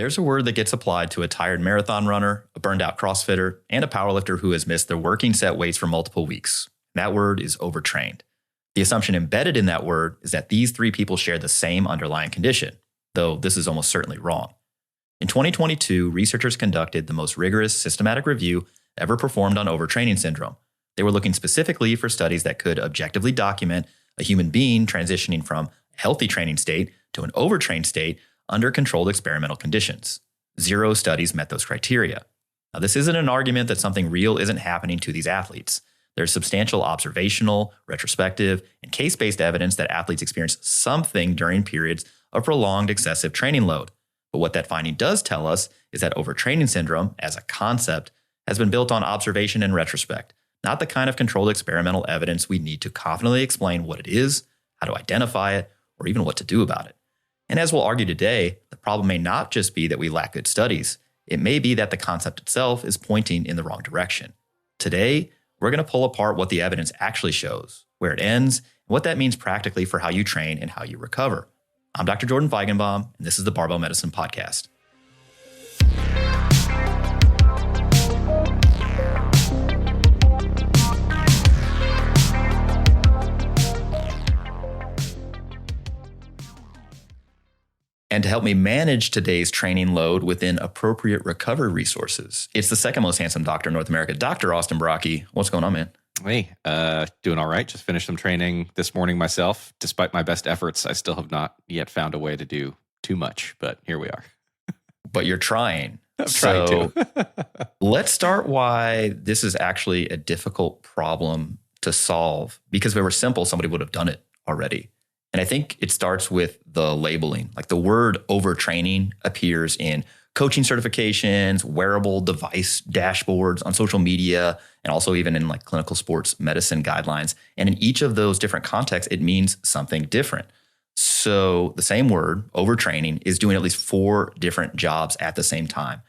there's a word that gets applied to a tired marathon runner, a burned out CrossFitter, and a powerlifter who has missed their working set weights for multiple weeks. That word is overtrained. The assumption embedded in that word is that these three people share the same underlying condition, though this is almost certainly wrong. In 2022, researchers conducted the most rigorous systematic review ever performed on overtraining syndrome. They were looking specifically for studies that could objectively document a human being transitioning from a healthy training state to an overtrained state under controlled experimental conditions. 0 studies met those criteria. Now, this isn't an argument that something real isn't happening to these athletes. There's substantial observational, retrospective, and case-based evidence that athletes experience something during periods of prolonged excessive training load. But what that finding does tell us is that overtraining syndrome, as a concept, has been built on observation and retrospect, not the kind of controlled experimental evidence we need to confidently explain what it is, how to identify it, or even what to do about it. And as we'll argue today, the problem may not just be that we lack good studies. It may be that the concept itself is pointing in the wrong direction. Today, we're going to pull apart what the evidence actually shows, where it ends, and what that means practically for how you train and how you recover. I'm Dr. Jordan Feigenbaum, and this is the Barbell Medicine Podcast. And to help me manage today's training load within appropriate recovery resources, it's the second most handsome doctor in North America, Dr. Austin Baraki. What's going on, man? Hey, doing all right. Just finished some training this morning myself. Despite my best efforts, I still have not yet found a way to do too much, but here we are. But you're trying. I'm trying to. Let's start why this is actually a difficult problem to solve, because if it were simple, somebody would have done it already. And I think it starts with the labeling. Like the word overtraining appears in coaching certifications, wearable device dashboards on social media, and also even in like clinical sports medicine guidelines. And in each of those different contexts, it means something different. So the same word, overtraining, is doing at least 4 different jobs at the same time.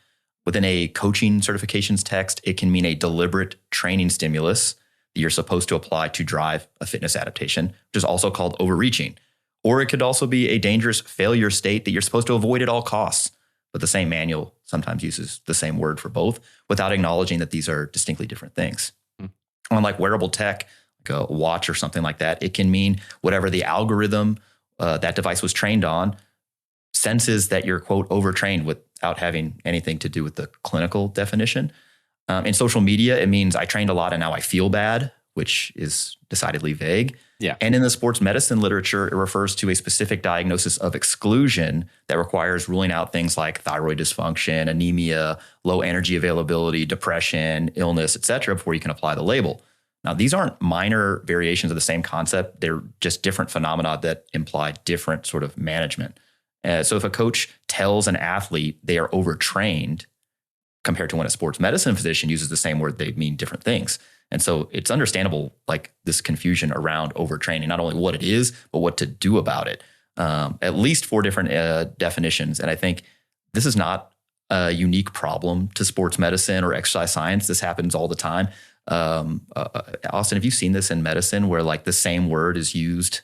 Within a coaching certifications text, it can mean a deliberate training stimulus that you're supposed to apply to drive a fitness adaptation, which is also called overreaching. Or it could also be a dangerous failure state that you're supposed to avoid at all costs. But the same manual sometimes uses the same word for both without acknowledging that these are distinctly different things. Unlike wearable tech, like a watch or something like that, it can mean whatever the algorithm that device was trained on senses that you're, quote, overtrained without having anything to do with the clinical definition. In social media, it means I trained a lot and now I feel bad, which is decidedly vague. Yeah. And in the sports medicine literature, it refers to a specific diagnosis of exclusion that requires ruling out things like thyroid dysfunction, anemia, low energy availability, depression, illness, et cetera, before you can apply the label. Now, these aren't minor variations of the same concept. They're just different phenomena that imply different sort of management. So if a coach tells an athlete they are overtrained, compared to when a sports medicine physician uses the same word, they mean different things. And so it's understandable, like this confusion around overtraining, not only what it is, but what to do about it. At least 4 different definitions. And I think this is not a unique problem to sports medicine or exercise science. This happens all the time. Austin, have you seen this in medicine where like the same word is used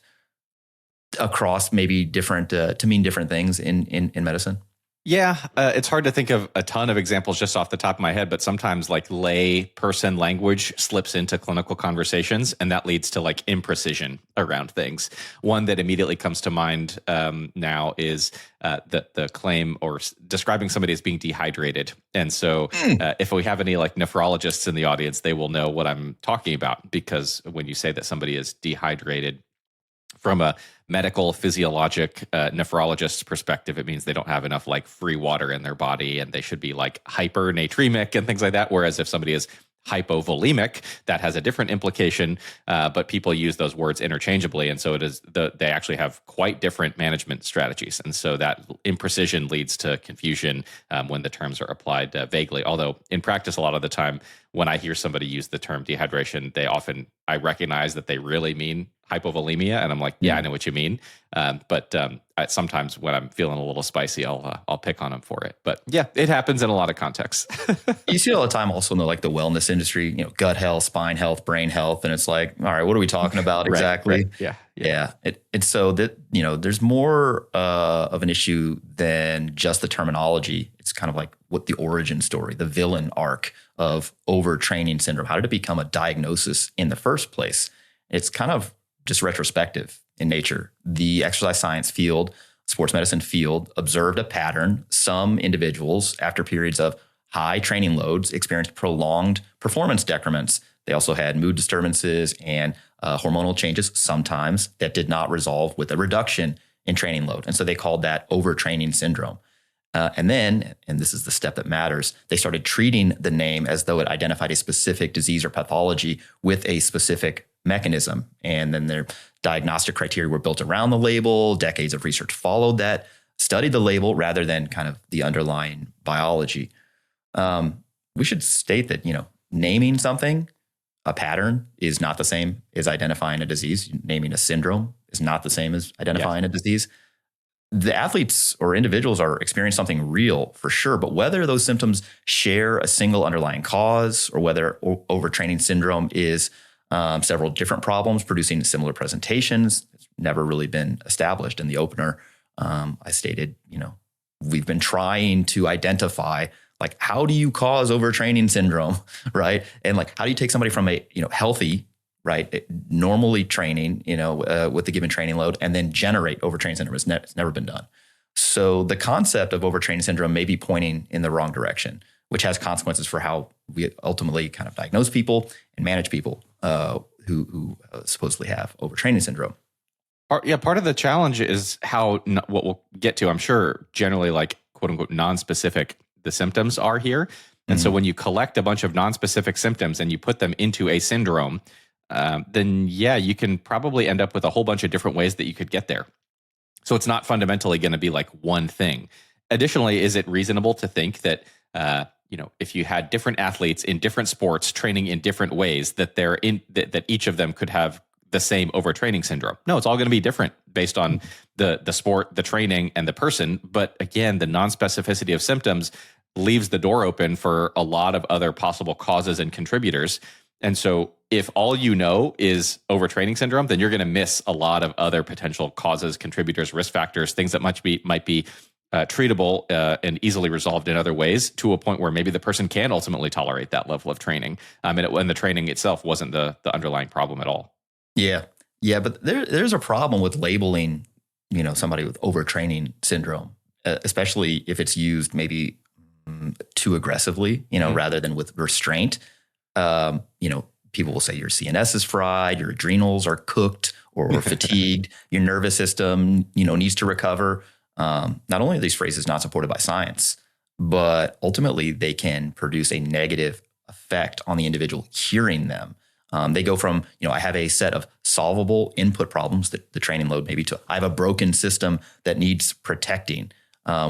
across maybe different, to mean different things in medicine? Yeah, it's hard to think of a ton of examples just off the top of my head, but sometimes like lay person language slips into clinical conversations, and that leads to like imprecision around things. One that immediately comes to mind now is the claim or describing somebody as being dehydrated. And so if we have any like nephrologists in the audience, they will know what I'm talking about, because when you say that somebody is dehydrated, from a medical physiologic nephrologist's perspective, it means they don't have enough like free water in their body and they should be like hypernatremic and things like that. Whereas if somebody is hypovolemic, that has a different implication, but people use those words interchangeably. And so it is they actually have quite different management strategies. And so that imprecision leads to confusion when the terms are applied vaguely. Although in practice, a lot of the time, when I hear somebody use the term dehydration, I recognize that they really mean hypovolemia. And I'm like, yeah, I know what you mean. But sometimes when I'm feeling a little spicy, I'll pick on them for it. But yeah, it happens in a lot of contexts. You see it all the time also in the wellness industry, gut health, spine health, brain health. And it's like, all right, what are we talking about exactly? Right. Yeah. And so that, there's more of an issue than just the terminology. It's kind of like what the origin story, the villain arc of overtraining syndrome. How did it become a diagnosis in the first place? It's kind of just retrospective in nature. The exercise science field, sports medicine field observed a pattern. Some individuals, after periods of high training loads, experienced prolonged performance decrements. They also had mood disturbances and hormonal changes sometimes that did not resolve with a reduction in training load. And so they called that overtraining syndrome. And this is the step that matters, they started treating the name as though it identified a specific disease or pathology with a specific mechanism. And then their diagnostic criteria were built around the label. Decades of research followed that, studied the label rather than kind of the underlying biology. We should state that, naming something, a pattern, is not the same as identifying a disease. Naming a syndrome is not the same as identifying a disease. The athletes or individuals are experiencing something real for sure, but whether those symptoms share a single underlying cause or whether overtraining syndrome is several different problems producing similar presentations, it's never really been established. In the opener, I stated, we've been trying to identify, like, how do you cause overtraining syndrome, right? And like, how do you take somebody from a, healthy, right, normally training, with the given training load and then generate overtraining syndrome? It's never been done. So the concept of overtraining syndrome may be pointing in the wrong direction, which has consequences for how we ultimately kind of diagnose people and manage people who supposedly have overtraining syndrome. Part of the challenge is how, what we'll get to, I'm sure, generally like quote unquote non-specific the symptoms are here. And so when you collect a bunch of non-specific symptoms and you put them into a syndrome, then you can probably end up with a whole bunch of different ways that you could get there. So it's not fundamentally going to be like one thing. Additionally, is it reasonable to think that, if you had different athletes in different sports training in different ways, that that each of them could have the same overtraining syndrome? No, it's all going to be different based on the sport, the training, and the person. But again, the non-specificity of symptoms leaves the door open for a lot of other possible causes and contributors. And so if all you know is overtraining syndrome, then you're going to miss a lot of other potential causes, contributors, risk factors, things that might be treatable and easily resolved in other ways, to a point where maybe the person can ultimately tolerate that level of training. And the training itself wasn't the underlying problem at all. Yeah. But there's a problem with labeling, somebody with overtraining syndrome, especially if it's used maybe too aggressively, rather than with restraint. People will say your CNS is fried, your adrenals are cooked or fatigued, your nervous system, needs to recover. Not only are these phrases not supported by science, but ultimately they can produce a negative effect on the individual hearing them. They go from, I have a set of solvable input problems that the training load maybe to I have a broken system that needs protecting,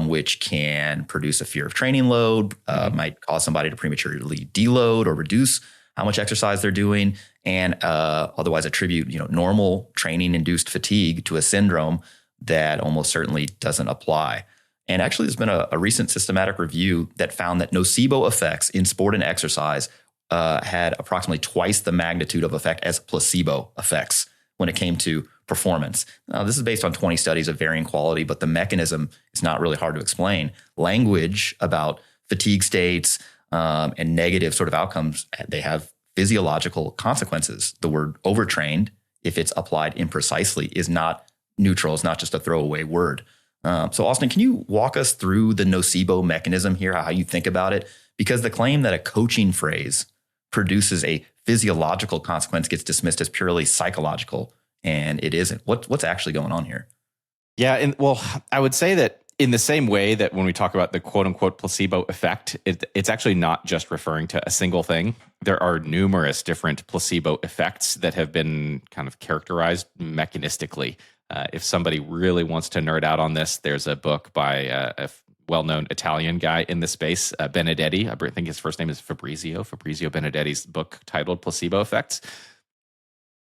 which can produce a fear of training load, might cause somebody to prematurely deload or reduce how much exercise they're doing, and otherwise attribute, normal training-induced fatigue to a syndrome that almost certainly doesn't apply. And actually, there's been a recent systematic review that found that nocebo effects in sport and exercise had approximately twice the magnitude of effect as placebo effects when it came to performance. Now, this is based on 20 studies of varying quality, but the mechanism is not really hard to explain. Language about fatigue states and negative sort of outcomes, they have physiological consequences. The word overtrained, if it's applied imprecisely, is not neutral. It's not just a throwaway word. So Austin, can you walk us through the nocebo mechanism here, how you think about it? Because the claim that a coaching phrase produces a physiological consequence gets dismissed as purely psychological, and it isn't. What's actually going on here? Yeah, and I would say that in the same way that when we talk about the quote unquote placebo effect, it's actually not just referring to a single thing. There are numerous different placebo effects that have been kind of characterized mechanistically. If somebody really wants to nerd out on this, there's a book by a well-known Italian guy in the space, Benedetti. I think his first name is Fabrizio Benedetti's book titled Placebo Effects,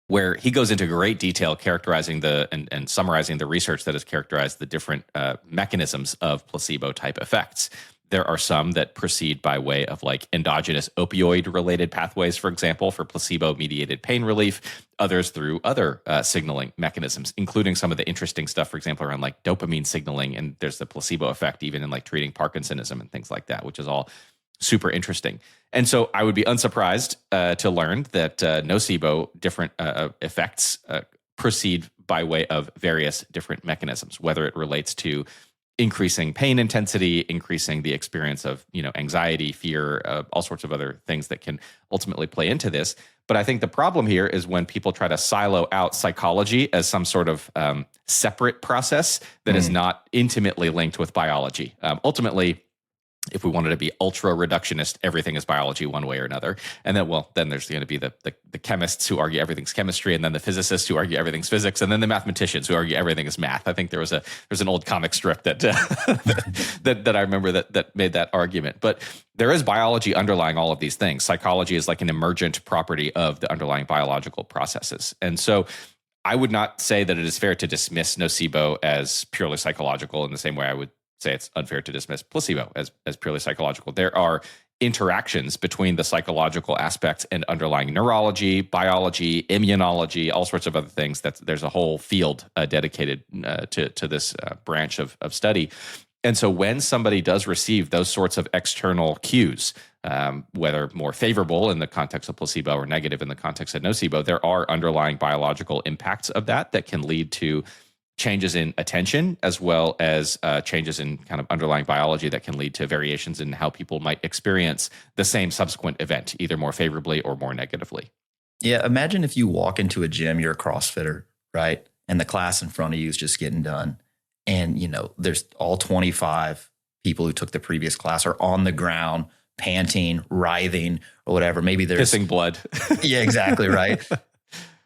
where he goes into great detail characterizing and summarizing the research that has characterized the different mechanisms of placebo-type effects. There are some that proceed by way of like endogenous opioid related pathways, for example, for placebo mediated pain relief, others through other signaling mechanisms, including some of the interesting stuff, for example, around like dopamine signaling. And there's the placebo effect even in like treating Parkinsonism and things like that, which is all super interesting. And so I would be unsurprised to learn that nocebo different effects proceed by way of various different mechanisms, whether it relates to increasing pain intensity, increasing the experience of, anxiety, fear, all sorts of other things that can ultimately play into this. But I think the problem here is when people try to silo out psychology as some sort of separate process that is not intimately linked with biology. Ultimately, if we wanted to be ultra reductionist, everything is biology one way or another. And then there's going to be the chemists who argue everything's chemistry, and then the physicists who argue everything's physics, and then the mathematicians who argue everything is math. I think there's an old comic strip that that I remember that made that argument. But there is biology underlying all of these things. Psychology is like an emergent property of the underlying biological processes. And so I would not say that it is fair to dismiss nocebo as purely psychological in the same way I would say it's unfair to dismiss placebo as purely psychological. There are interactions between the psychological aspects and underlying neurology, biology, immunology, all sorts of other things. There's a whole field dedicated to this branch of study. And so when somebody does receive those sorts of external cues, whether more favorable in the context of placebo or negative in the context of nocebo, there are underlying biological impacts of that can lead to changes in attention, as well as changes in kind of underlying biology that can lead to variations in how people might experience the same subsequent event, either more favorably or more negatively. Yeah, imagine if you walk into a gym, you're a CrossFitter, right? And the class in front of you is just getting done. And, there's all 25 people who took the previous class are on the ground, panting, writhing, or whatever. Maybe there's pissing blood. Yeah, exactly, right.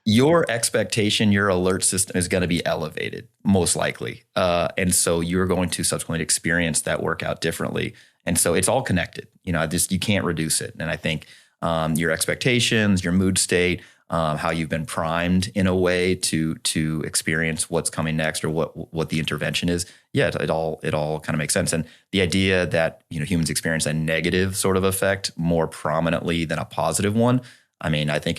Your expectation, your alert system is going to be elevated, most likely. And so you're going to subsequently experience that workout differently. And so it's all connected. You can't reduce it. And I think your expectations, your mood state, how you've been primed in a way to experience what's coming next or what the intervention is. Yeah, it all kind of makes sense. And the idea that humans experience a negative sort of effect more prominently than a positive one. I mean, I think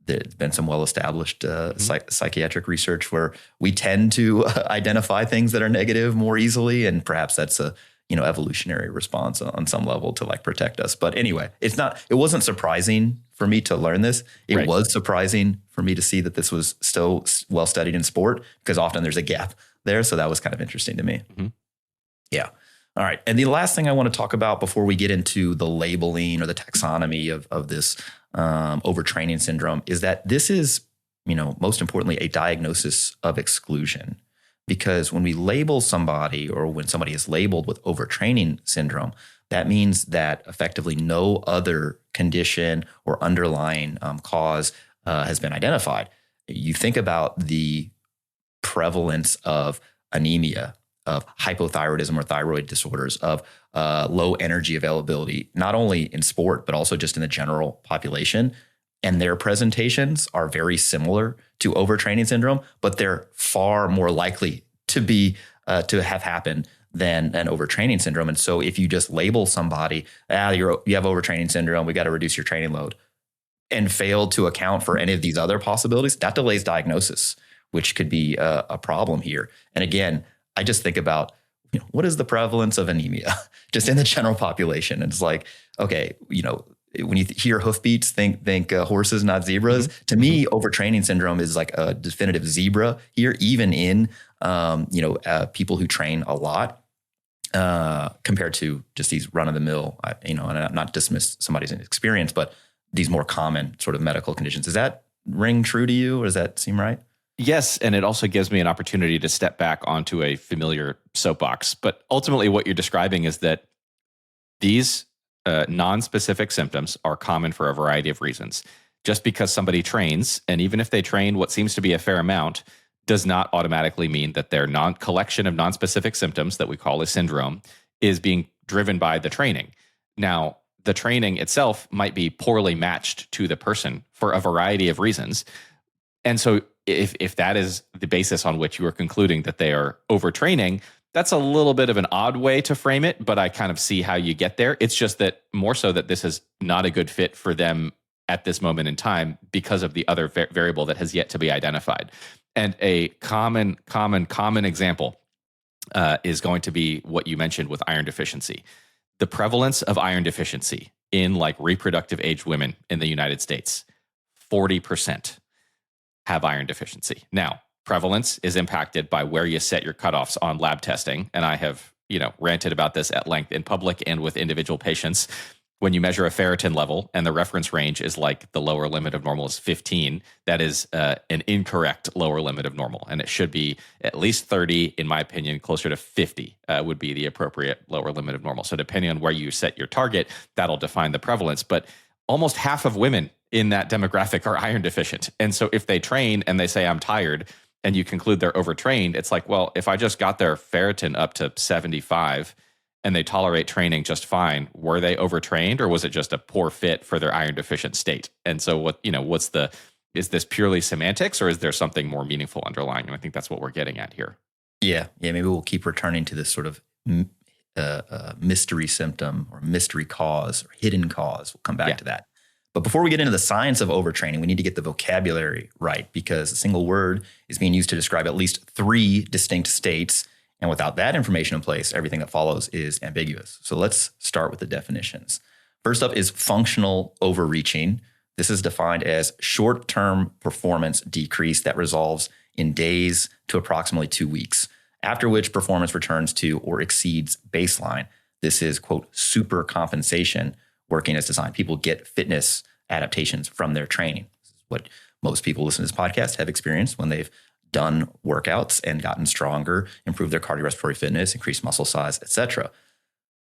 there's been some well-established psychiatric research where we tend to identify things that are negative more easily, and perhaps that's a evolutionary response on some level to like protect us. But anyway, it wasn't surprising for me to learn this. It was surprising for me to see that this was still well studied in sport, because often there's a gap there. So that was kind of interesting to me. Mm-hmm. Yeah. All right. And the last thing I want to talk about before we get into the labeling or the taxonomy of this overtraining syndrome is that this is, most importantly, a diagnosis of exclusion. Because when we label somebody, or when somebody is labeled with overtraining syndrome, that means that effectively no other condition or underlying cause has been identified. You think about the prevalence of anemia, of hypothyroidism or thyroid disorders, of low energy availability, not only in sport, but also just in the general population. And their presentations are very similar to overtraining syndrome, but they're far more likely to be to have happened than an overtraining syndrome. And so if you just label somebody, you have overtraining syndrome, we got to reduce your training load, and fail to account for any of these other possibilities, that delays diagnosis, which could be a problem here. And again, I just think about, what is the prevalence of anemia just in the general population? And it's like, okay, when you hear hoofbeats, think horses, not zebras. Mm-hmm. To me, overtraining syndrome is like a definitive zebra here, even in people who train a lot compared to just these run of the mill. And I'm not dismiss somebody's experience, but these more common sort of medical conditions. Does that ring true to you, or does that seem right? Yes, and it also gives me an opportunity to step back onto a familiar soapbox. But ultimately, what you're describing is that these non-specific symptoms are common for a variety of reasons. Just because somebody trains, and even if they train what seems to be a fair amount, does not automatically mean that their collection of non-specific symptoms that we call a syndrome is being driven by the training. Now, the training itself might be poorly matched to the person for a variety of reasons. And so if that is the basis on which you are concluding that they are overtraining, That's a little bit of an odd way to frame it, but I kind of see how you get there. It's just that more so that this is not a good fit for them at this moment in time because of the other variable that has yet to be identified. And a common example is going to be what you mentioned with iron deficiency. The prevalence of iron deficiency in like reproductive aged women in the United States, 40% have iron deficiency. Now, prevalence is impacted by where you set your cutoffs on lab testing. And I have, ranted about this at length in public and with individual patients. When you measure a ferritin level and the reference range is like the lower limit of normal is 15, that is an incorrect lower limit of normal. And it should be at least 30, in my opinion, closer to 50 would be the appropriate lower limit of normal. So depending on where you set your target, that'll define the prevalence. But almost half of women in that demographic are iron deficient. And so if they train and they say, I'm tired, and you conclude they're overtrained, it's like, well, if I just got their ferritin up to 75 and they tolerate training just fine, were they overtrained, or was it just a poor fit for their iron deficient state? And so is this purely semantics, or is there something more meaningful underlying? And I think that's what we're getting at here. Yeah. Maybe we'll keep returning to this sort of mystery symptom or mystery cause or hidden cause. We'll come back to that. But before we get into the science of overtraining, we need to get the vocabulary right, because a single word is being used to describe at least 3 distinct states. And without that information in place, everything that follows is ambiguous. So let's start with the definitions. First up is functional overreaching. This is defined as short-term performance decrease that resolves in days to approximately 2 weeks, after which performance returns to or exceeds baseline. This is, quote, supercompensation working as designed. People get fitness adaptations from their training. This is what most people listening to this podcast have experienced when they've done workouts and gotten stronger, improved their cardiorespiratory fitness, increased muscle size, etc.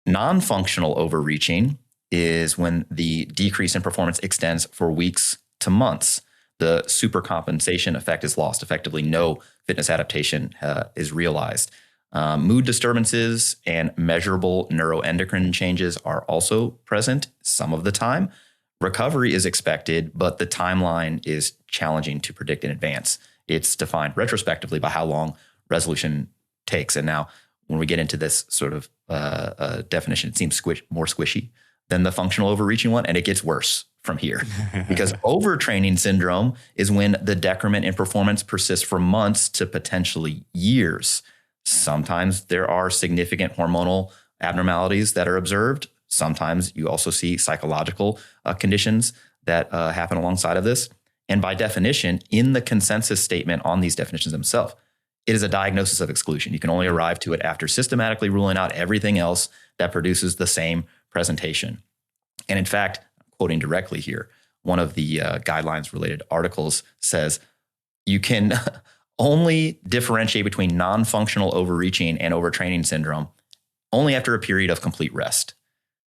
Non-functional overreaching is when the decrease in performance extends for weeks to months. The supercompensation effect is lost. Effectively, no fitness adaptation is realized. Mood disturbances and measurable neuroendocrine changes are also present some of the time. Recovery is expected, but the timeline is challenging to predict in advance. It's defined retrospectively by how long resolution takes. And now when we get into this sort of definition, it seems more squishy than the functional overreaching one, and it gets worse from here. Because overtraining syndrome is when the decrement in performance persists for months to potentially years. Sometimes there are significant hormonal abnormalities that are observed. Sometimes you also see psychological conditions that happen alongside of this. And by definition, in the consensus statement on these definitions themselves, it is a diagnosis of exclusion. You can only arrive to it after systematically ruling out everything else that produces the same presentation. And in fact, quoting directly here, one of the guidelines related articles says you can only differentiate between non-functional overreaching and overtraining syndrome only after a period of complete rest.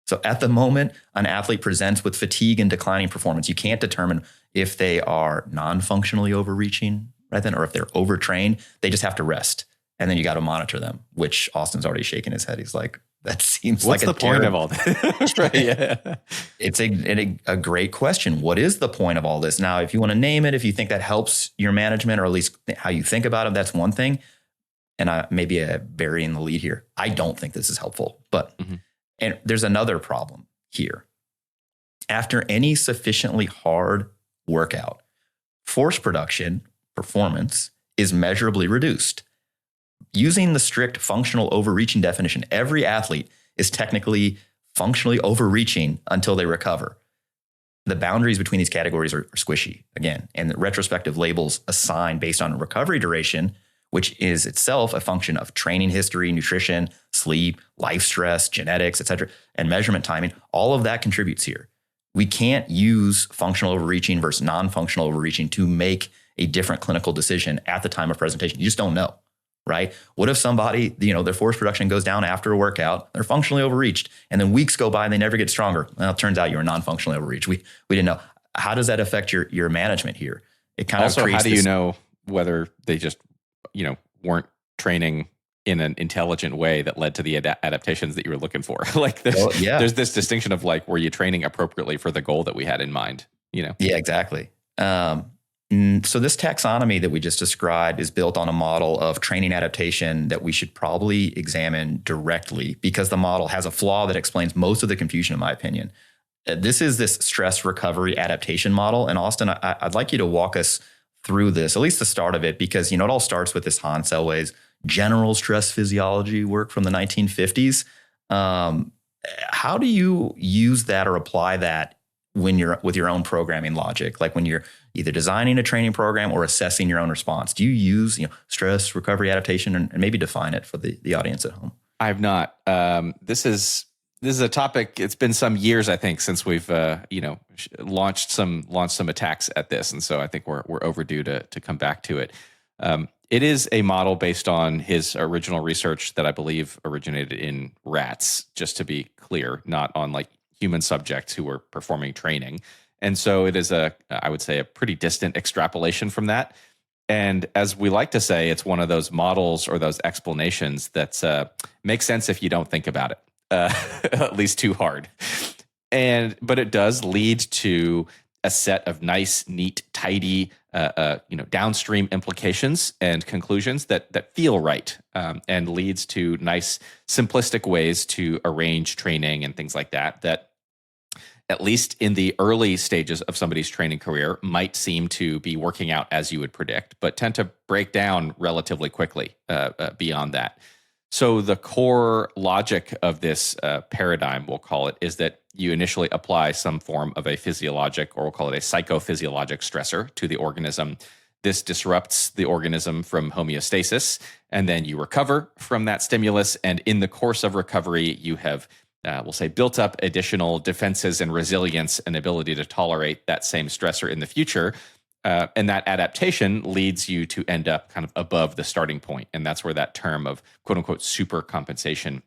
So at the moment, an athlete presents with fatigue and declining performance. You can't determine if they are non-functionally overreaching right then, or if they're overtrained. They just have to rest. And then you got to monitor them, which Austin's already shaking his head. He's like, that seems What's like the point of all this? Right. Yeah. It's a great question. What is the point of all this? Now, if you want to name it, if you think that helps your management, or at least how you think about it, that's one thing. And maybe burying the lead here. I don't think this is helpful, but and there's another problem here. After any sufficiently hard workout, force production performance is measurably reduced. Using the strict functional overreaching definition, every athlete is technically functionally overreaching until they recover. The boundaries between these categories are squishy, again, and the retrospective labels assigned based on recovery duration, which is itself a function of training history, nutrition, sleep, life stress, genetics, et cetera, and measurement timing. All of that contributes here. We can't use functional overreaching versus non-functional overreaching to make a different clinical decision at the time of presentation. You just don't know, right? What if somebody, their force production goes down after a workout, they're functionally overreached, and then weeks go by and they never get stronger? Well, it turns out you were non-functionally overreached. We didn't know. How does that affect your management here? It kind also, of creates how do you know whether they just weren't training in an intelligent way that led to the adaptations that you were looking for? There's this distinction of were you training appropriately for the goal that we had in mind? Yeah, exactly. So this taxonomy that we just described is built on a model of training adaptation that we should probably examine directly because the model has a flaw that explains most of the confusion, in my opinion. This is this stress recovery adaptation model. And Austin, I'd like you to walk us through this, at least the start of it, because, it all starts with this Hans Selwe's general stress physiology work from the 1950s. How do you use that or apply that when you're with your own programming logic, like when you're either designing a training program or assessing your own response? Do you use stress recovery adaptation and maybe define it for the audience at home? I have not. This is a topic. It's been some years, I think, since we've launched some attacks at this, and so I think we're overdue to come back to it. It is a model based on his original research that I believe originated in rats, just to be clear, not on like human subjects who were performing training. And so it is I would say, a pretty distant extrapolation from that. And as we like to say, it's one of those models or those explanations that makes sense if you don't think about it, at least too hard. But it does lead to a set of nice, neat, tidy, downstream implications and conclusions that feel right, and leads to nice, simplistic ways to arrange training and things like that. That at least in the early stages of somebody's training career might seem to be working out as you would predict, but tend to break down relatively quickly beyond that. So the core logic of this paradigm, we'll call it, is that you initially apply some form of a physiologic, or we'll call it a psychophysiologic stressor to the organism. This disrupts the organism from homeostasis, and then you recover from that stimulus. And in the course of recovery, you have, we'll say, built up additional defenses and resilience and ability to tolerate that same stressor in the future. And that adaptation leads you to end up kind of above the starting point. And that's where that term of quote unquote supercompensation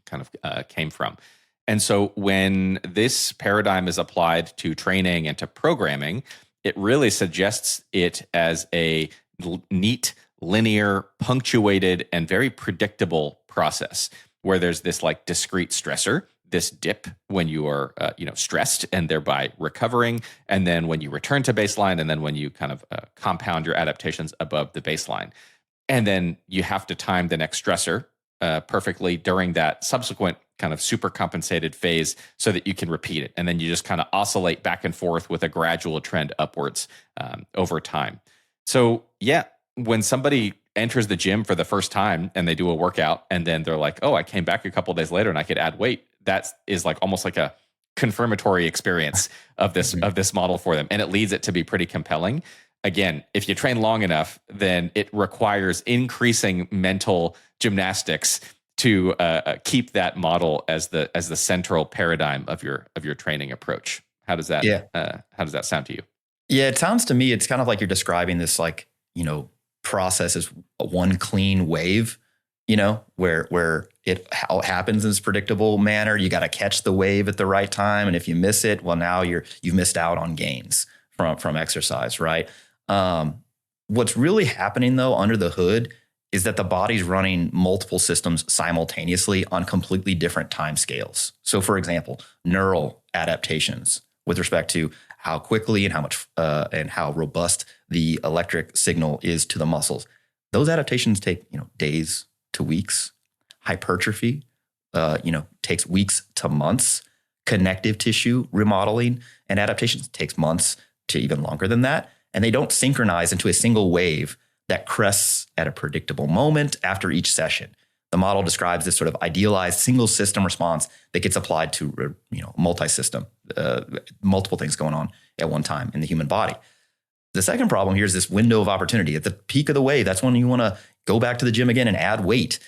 kind of came from. And so when this paradigm is applied to training and to programming, it really suggests it as a neat, linear, punctuated, and very predictable process where there's this like discrete stressor, this dip when you are stressed and thereby recovering, and then when you return to baseline, and then when you kind of compound your adaptations above the baseline. And then you have to time the next stressor perfectly during that subsequent kind of super compensated phase so that you can repeat it. And then you just kind of oscillate back and forth with a gradual trend upwards over time. So yeah, when somebody enters the gym for the first time and they do a workout and then they're like, oh, I came back a couple of days later and I could add weight, that is like almost like a confirmatory experience of this model for them. And it leads it to be pretty compelling. Again, if you train long enough, then it requires increasing mental gymnastics to keep that model as the central paradigm of your training approach. How does that how does that sound to you? Yeah, it sounds to me, it's kind of like you're describing this like, process as one clean wave, where it how it happens in this predictable manner. You got to catch the wave at the right time. And if you miss it, well, now you've missed out on gains from exercise, right? What's really happening though under the hood is that the body's running multiple systems simultaneously on completely different time scales. So for example, neural adaptations with respect to how quickly and how much and how robust the electric signal is to the muscles. Those adaptations take, days to weeks. Hypertrophy, takes weeks to months. Connective tissue remodeling and adaptations takes months to even longer than that. And they don't synchronize into a single wave that crests at a predictable moment after each session. The model describes this sort of idealized single system response that gets applied to, multi-system, multiple things going on at one time in the human body. The second problem here is this window of opportunity. At the peak of the wave, that's when you want to go back to the gym again and add weight.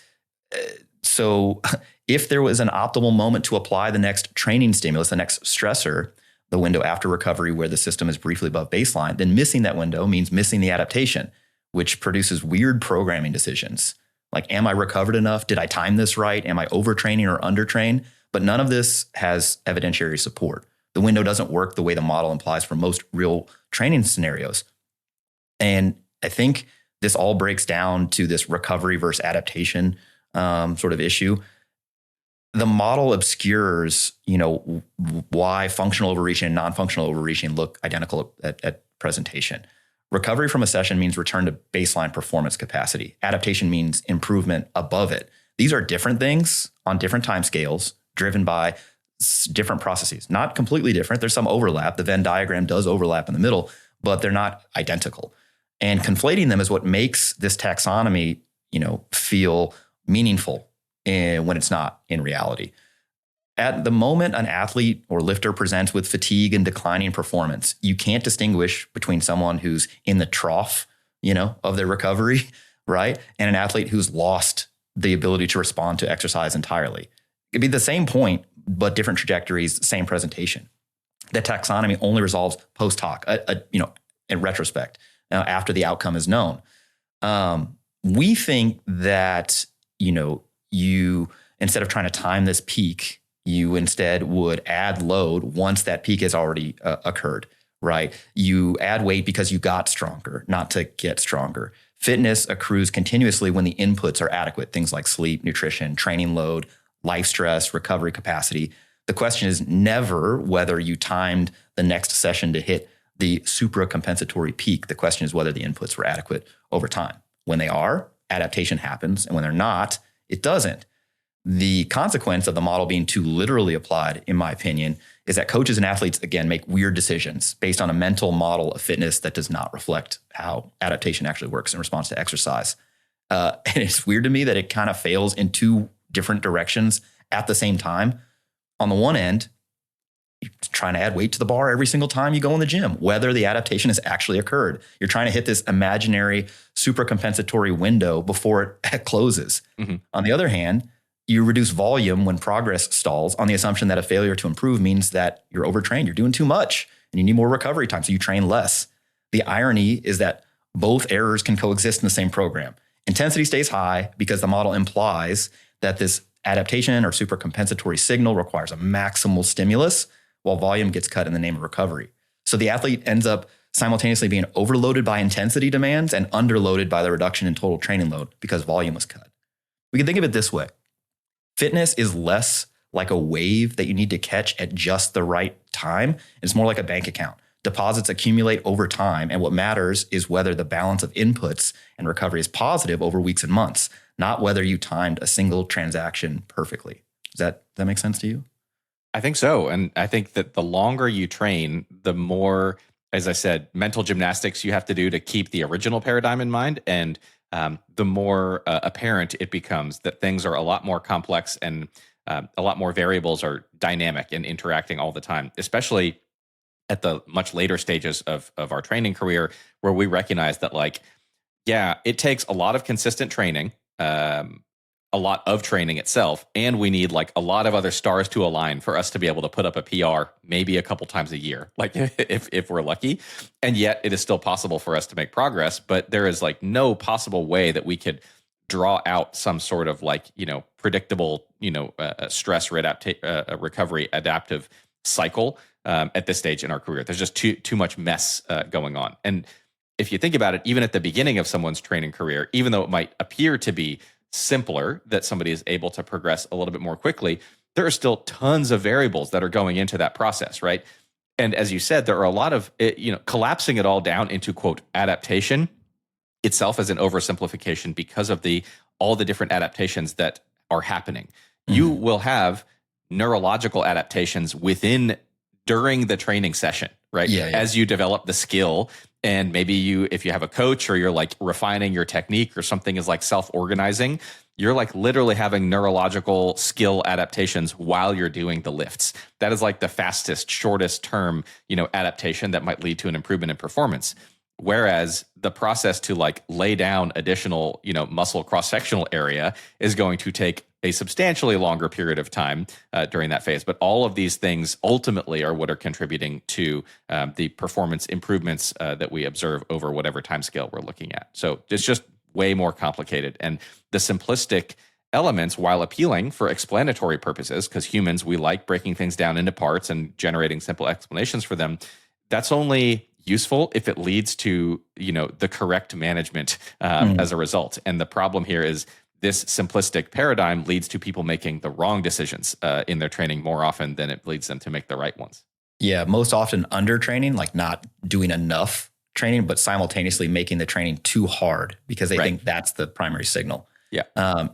So if there was an optimal moment to apply the next training stimulus, the next stressor, the window after recovery where the system is briefly above baseline, then missing that window means missing the adaptation, which produces weird programming decisions. Like, am I recovered enough? Did I time this right? Am I overtraining or undertrained? But none of this has evidentiary support. The window doesn't work the way the model implies for most real training scenarios. And I think this all breaks down to this recovery versus adaptation sort of issue. The model obscures, why functional overreaching and non-functional overreaching look identical at presentation, Recovery from a session means return to baseline performance capacity. Adaptation means improvement above it. These are different things on different time scales, driven by different processes. Not completely different. There's some overlap. The Venn diagram does overlap in the middle, but they're not identical. And conflating them is what makes this taxonomy, feel meaningful when it's not in reality. At the moment an athlete or lifter presents with fatigue and declining performance, you can't distinguish between someone who's in the trough, of their recovery, right? And an athlete who's lost the ability to respond to exercise entirely. It'd be the same point, but different trajectories, same presentation. The taxonomy only resolves post hoc, in retrospect, after the outcome is known. We think that, you, instead of trying to time this peak, you instead would add load once that peak has already occurred, right? You add weight because you got stronger, not to get stronger. Fitness accrues continuously when the inputs are adequate, things like sleep, nutrition, training load, life stress, recovery capacity. The question is never whether you timed the next session to hit the supracompensatory peak. The question is whether the inputs were adequate over time. When they are, adaptation happens, and when they're not, it doesn't. The consequence of the model being too literally applied, in my opinion, is that coaches and athletes, again, make weird decisions based on a mental model of fitness that does not reflect how adaptation actually works in response to exercise. And it's weird to me that it kind of fails in two different directions at the same time. On the one end, you're trying to add weight to the bar every single time you go in the gym, whether the adaptation has actually occurred. You're trying to hit this imaginary supercompensatory window before it closes. Mm-hmm. On the other hand, you reduce volume when progress stalls on the assumption that a failure to improve means that you're overtrained, you're doing too much, and you need more recovery time, so you train less. The irony is that both errors can coexist in the same program. Intensity stays high because the model implies that this adaptation or supercompensatory signal requires a maximal stimulus, while volume gets cut in the name of recovery. So the athlete ends up simultaneously being overloaded by intensity demands and underloaded by the reduction in total training load because volume was cut. We can think of it this way. Fitness is less like a wave that you need to catch at just the right time. It's more like a bank account. Deposits accumulate over time, and what matters is whether the balance of inputs and recovery is positive over weeks and months, not whether you timed a single transaction perfectly. Does that make sense to you? I think so. And I think that the longer you train, the more, as I said, mental gymnastics you have to do to keep the original paradigm in mind. And the more apparent it becomes that things are a lot more complex and a lot more variables are dynamic and interacting all the time, especially at the much later stages of our training career, where we recognize that, it takes a lot of consistent training, a lot of training itself, and we need a lot of other stars to align for us to be able to put up a PR maybe a couple times a year, if we're lucky. And yet it is still possible for us to make progress, but there is no possible way that we could draw out some sort of predictable, stress recovery adaptive cycle at this stage in our career. There's just too much mess going on. And if you think about it, even at the beginning of someone's training career, even though it might appear to be simpler that somebody is able to progress a little bit more quickly, there are still tons of variables that are going into that process, right? And as you said, there are a lot of, collapsing it all down into, quote, adaptation itself as an oversimplification because of all the different adaptations that are happening. Mm-hmm. You will have neurological adaptations during the training session, right? Yeah. As you develop the skill. And maybe if you have a coach or you're refining your technique or something is self-organizing, you're literally having neurological skill adaptations while you're doing the lifts. That is the fastest, shortest term, adaptation that might lead to an improvement in performance. Whereas the process to lay down additional, muscle cross-sectional area is going to take a substantially longer period of time during that phase. But all of these things ultimately are what are contributing to the performance improvements that we observe over whatever time scale we're looking at. So it's just way more complicated. And the simplistic elements, while appealing for explanatory purposes, because humans, we like breaking things down into parts and generating simple explanations for them, that's only useful if it leads to the correct management as a result. And the problem here is this simplistic paradigm leads to people making the wrong decisions in their training more often than it leads them to make the right ones. Yeah, most often under training, not doing enough training, but simultaneously making the training too hard because they think that's the primary signal. Yeah.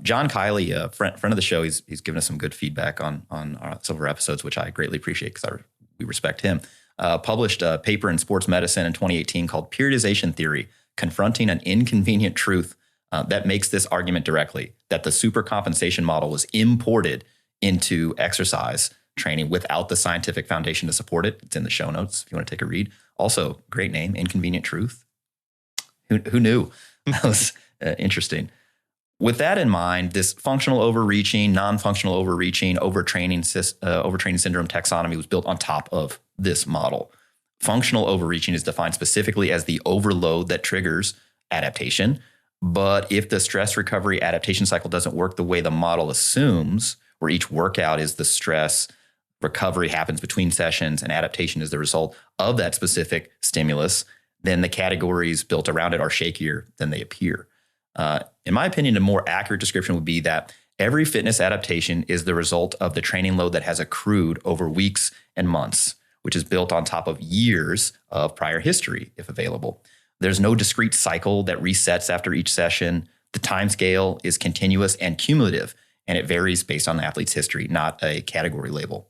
John Kiley, a friend of the show, he's given us some good feedback on some of our episodes, which I greatly appreciate because we respect him. Published a paper in Sports Medicine in 2018 called Periodization Theory, Confronting an Inconvenient Truth that makes this argument directly, that the supercompensation model was imported into exercise training without the scientific foundation to support it. It's in the show notes if you want to take a read. Also, great name, Inconvenient Truth. Who knew? That was interesting. With that in mind, this functional overreaching, non-functional overreaching, overtraining syndrome taxonomy was built on top of this model. Functional overreaching is defined specifically as the overload that triggers adaptation. But if the stress recovery adaptation cycle doesn't work the way the model assumes, where each workout is the stress, recovery happens between sessions, and adaptation is the result of that specific stimulus, then the categories built around it are shakier than they appear. In my opinion, a more accurate description would be that every fitness adaptation is the result of the training load that has accrued over weeks and months, which is built on top of years of prior history, if available. There's no discrete cycle that resets after each session. The time scale is continuous and cumulative, and it varies based on the athlete's history, not a category label.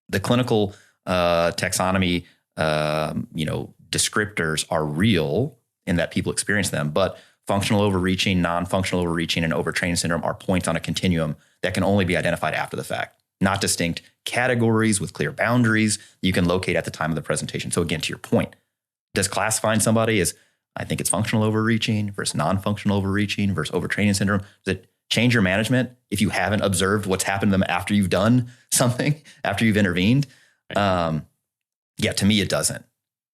The clinical taxonomy, descriptors are real in that people experience them, but functional overreaching, non-functional overreaching, and overtraining syndrome are points on a continuum that can only be identified after the fact, not distinct categories with clear boundaries you can locate at the time of the presentation. So again, to your point, does classifying somebody as, I think it's functional overreaching versus non-functional overreaching versus overtraining syndrome, does it change your management if you haven't observed what's happened to them after you've done something, after you've intervened? To me, it doesn't.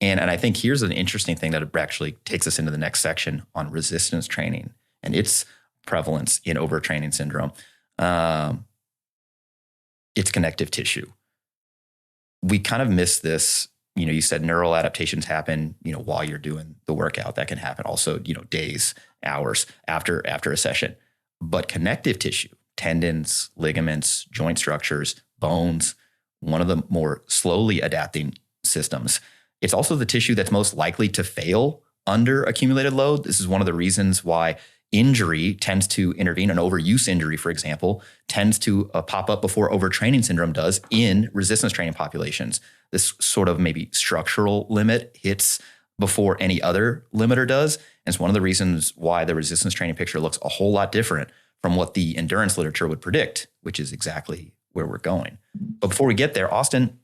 And I think here's an interesting thing that actually takes us into the next section on resistance training and its prevalence in overtraining syndrome. It's connective tissue. We kind of miss this. You said neural adaptations happen, while you're doing the workout. That can happen also, days, hours after a session. But connective tissue, tendons, ligaments, joint structures, bones, one of the more slowly adapting systems. It's also the tissue that's most likely to fail under accumulated load. This is one of the reasons why injury tends to intervene. An overuse injury, for example, tends to pop up before overtraining syndrome does in resistance training populations. This sort of maybe structural limit hits before any other limiter does. And it's one of the reasons why the resistance training picture looks a whole lot different from what the endurance literature would predict, which is exactly where we're going. But before we get there, Austin,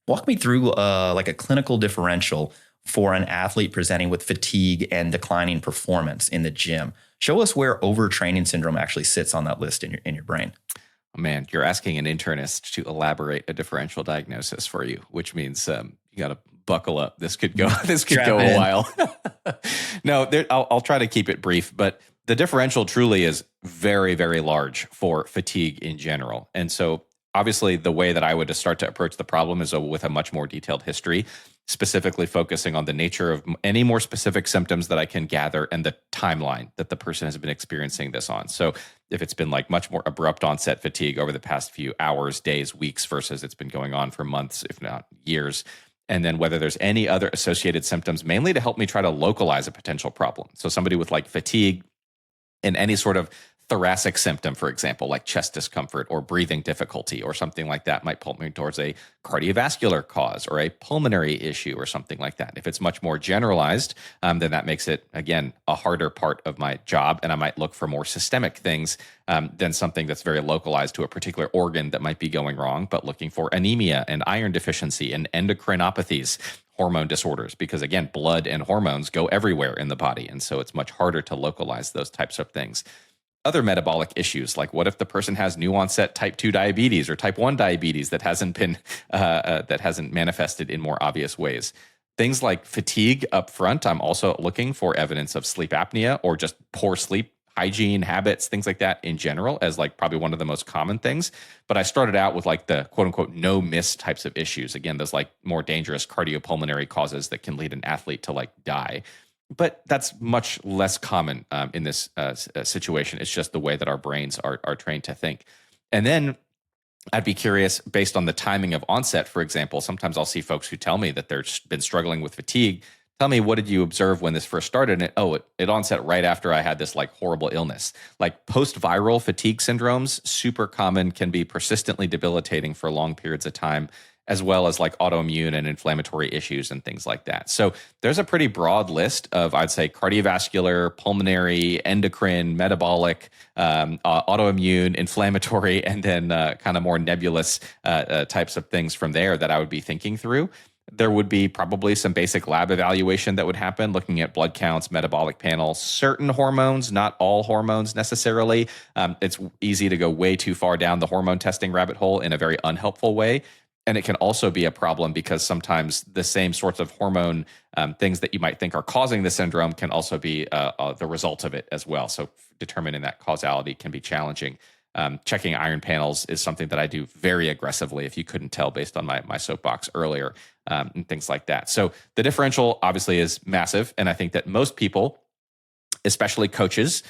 walk me through like a clinical differential for an athlete presenting with fatigue and declining performance in the gym. Show us where overtraining syndrome actually sits on that list in your brain. Oh, man, you're asking an internist to elaborate a differential diagnosis for you, which means you got to buckle up. This could go a while. No, I'll try to keep it brief, but the differential truly is very, very large for fatigue in general. And so obviously the way that I would start to approach the problem is with a much more detailed history, specifically focusing on the nature of any more specific symptoms that I can gather and the timeline that the person has been experiencing this on. So if it's been like much more abrupt onset fatigue over the past few hours, days, weeks, versus it's been going on for months, if not years, and then whether there's any other associated symptoms, mainly to help me try to localize a potential problem. So somebody with like fatigue and any sort of thoracic symptom, for example, like chest discomfort or breathing difficulty or something like that might point me towards a cardiovascular cause or a pulmonary issue or something like that. If it's much more generalized, then that makes it, again, a harder part of my job. And I might look for more systemic things than something that's very localized to a particular organ that might be going wrong, but looking for anemia and iron deficiency and endocrinopathies, hormone disorders, because again, blood and hormones go everywhere in the body. And so it's much harder to localize those types of things. Other metabolic issues, like what if the person has new onset type 2 diabetes or type 1 diabetes that hasn't manifested in more obvious ways. Things like fatigue up front, I'm also looking for evidence of sleep apnea or just poor sleep hygiene habits, things like that in general, as like probably one of the most common things. But I started out with like the quote unquote no miss types of issues. Again, those like more dangerous cardiopulmonary causes that can lead an athlete to like die. But that's much less common in this situation. It's just the way that our brains are trained to think. And then I'd be curious, based on the timing of onset, for example, sometimes I'll see folks who tell me that they've been struggling with fatigue tell me, what did you observe when this first started? And it onset right after I had this like horrible illness. Like post-viral fatigue syndromes, super common, can be persistently debilitating for long periods of time, as well as like autoimmune and inflammatory issues and things like that. So there's a pretty broad list of, I'd say, cardiovascular, pulmonary, endocrine, metabolic, autoimmune, inflammatory, and then kind of more nebulous types of things from there that I would be thinking through. There would be probably some basic lab evaluation that would happen, looking at blood counts, metabolic panels, certain hormones, not all hormones necessarily. It's easy to go way too far down the hormone testing rabbit hole in a very unhelpful way. And it can also be a problem because sometimes the same sorts of hormone things that you might think are causing the syndrome can also be the result of it as well. So determining that causality can be challenging. Checking iron panels is something that I do very aggressively, if you couldn't tell based on my soapbox earlier, and things like that. So the differential obviously is massive. And I think that most people, especially coaches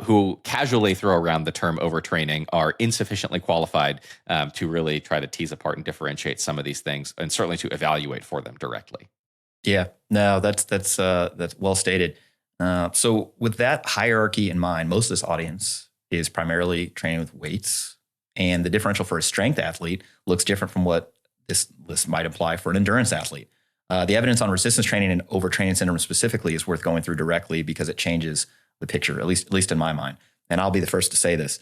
who casually throw around the term overtraining, are insufficiently qualified to really try to tease apart and differentiate some of these things, and certainly to evaluate for them directly. Yeah, no, that's well stated. So with that hierarchy in mind, most of this audience is primarily training with weights, and the differential for a strength athlete looks different from what this list might imply for an endurance athlete. The evidence on resistance training and overtraining syndrome specifically is worth going through directly because it changes the picture, at least in my mind. And I'll be the first to say this.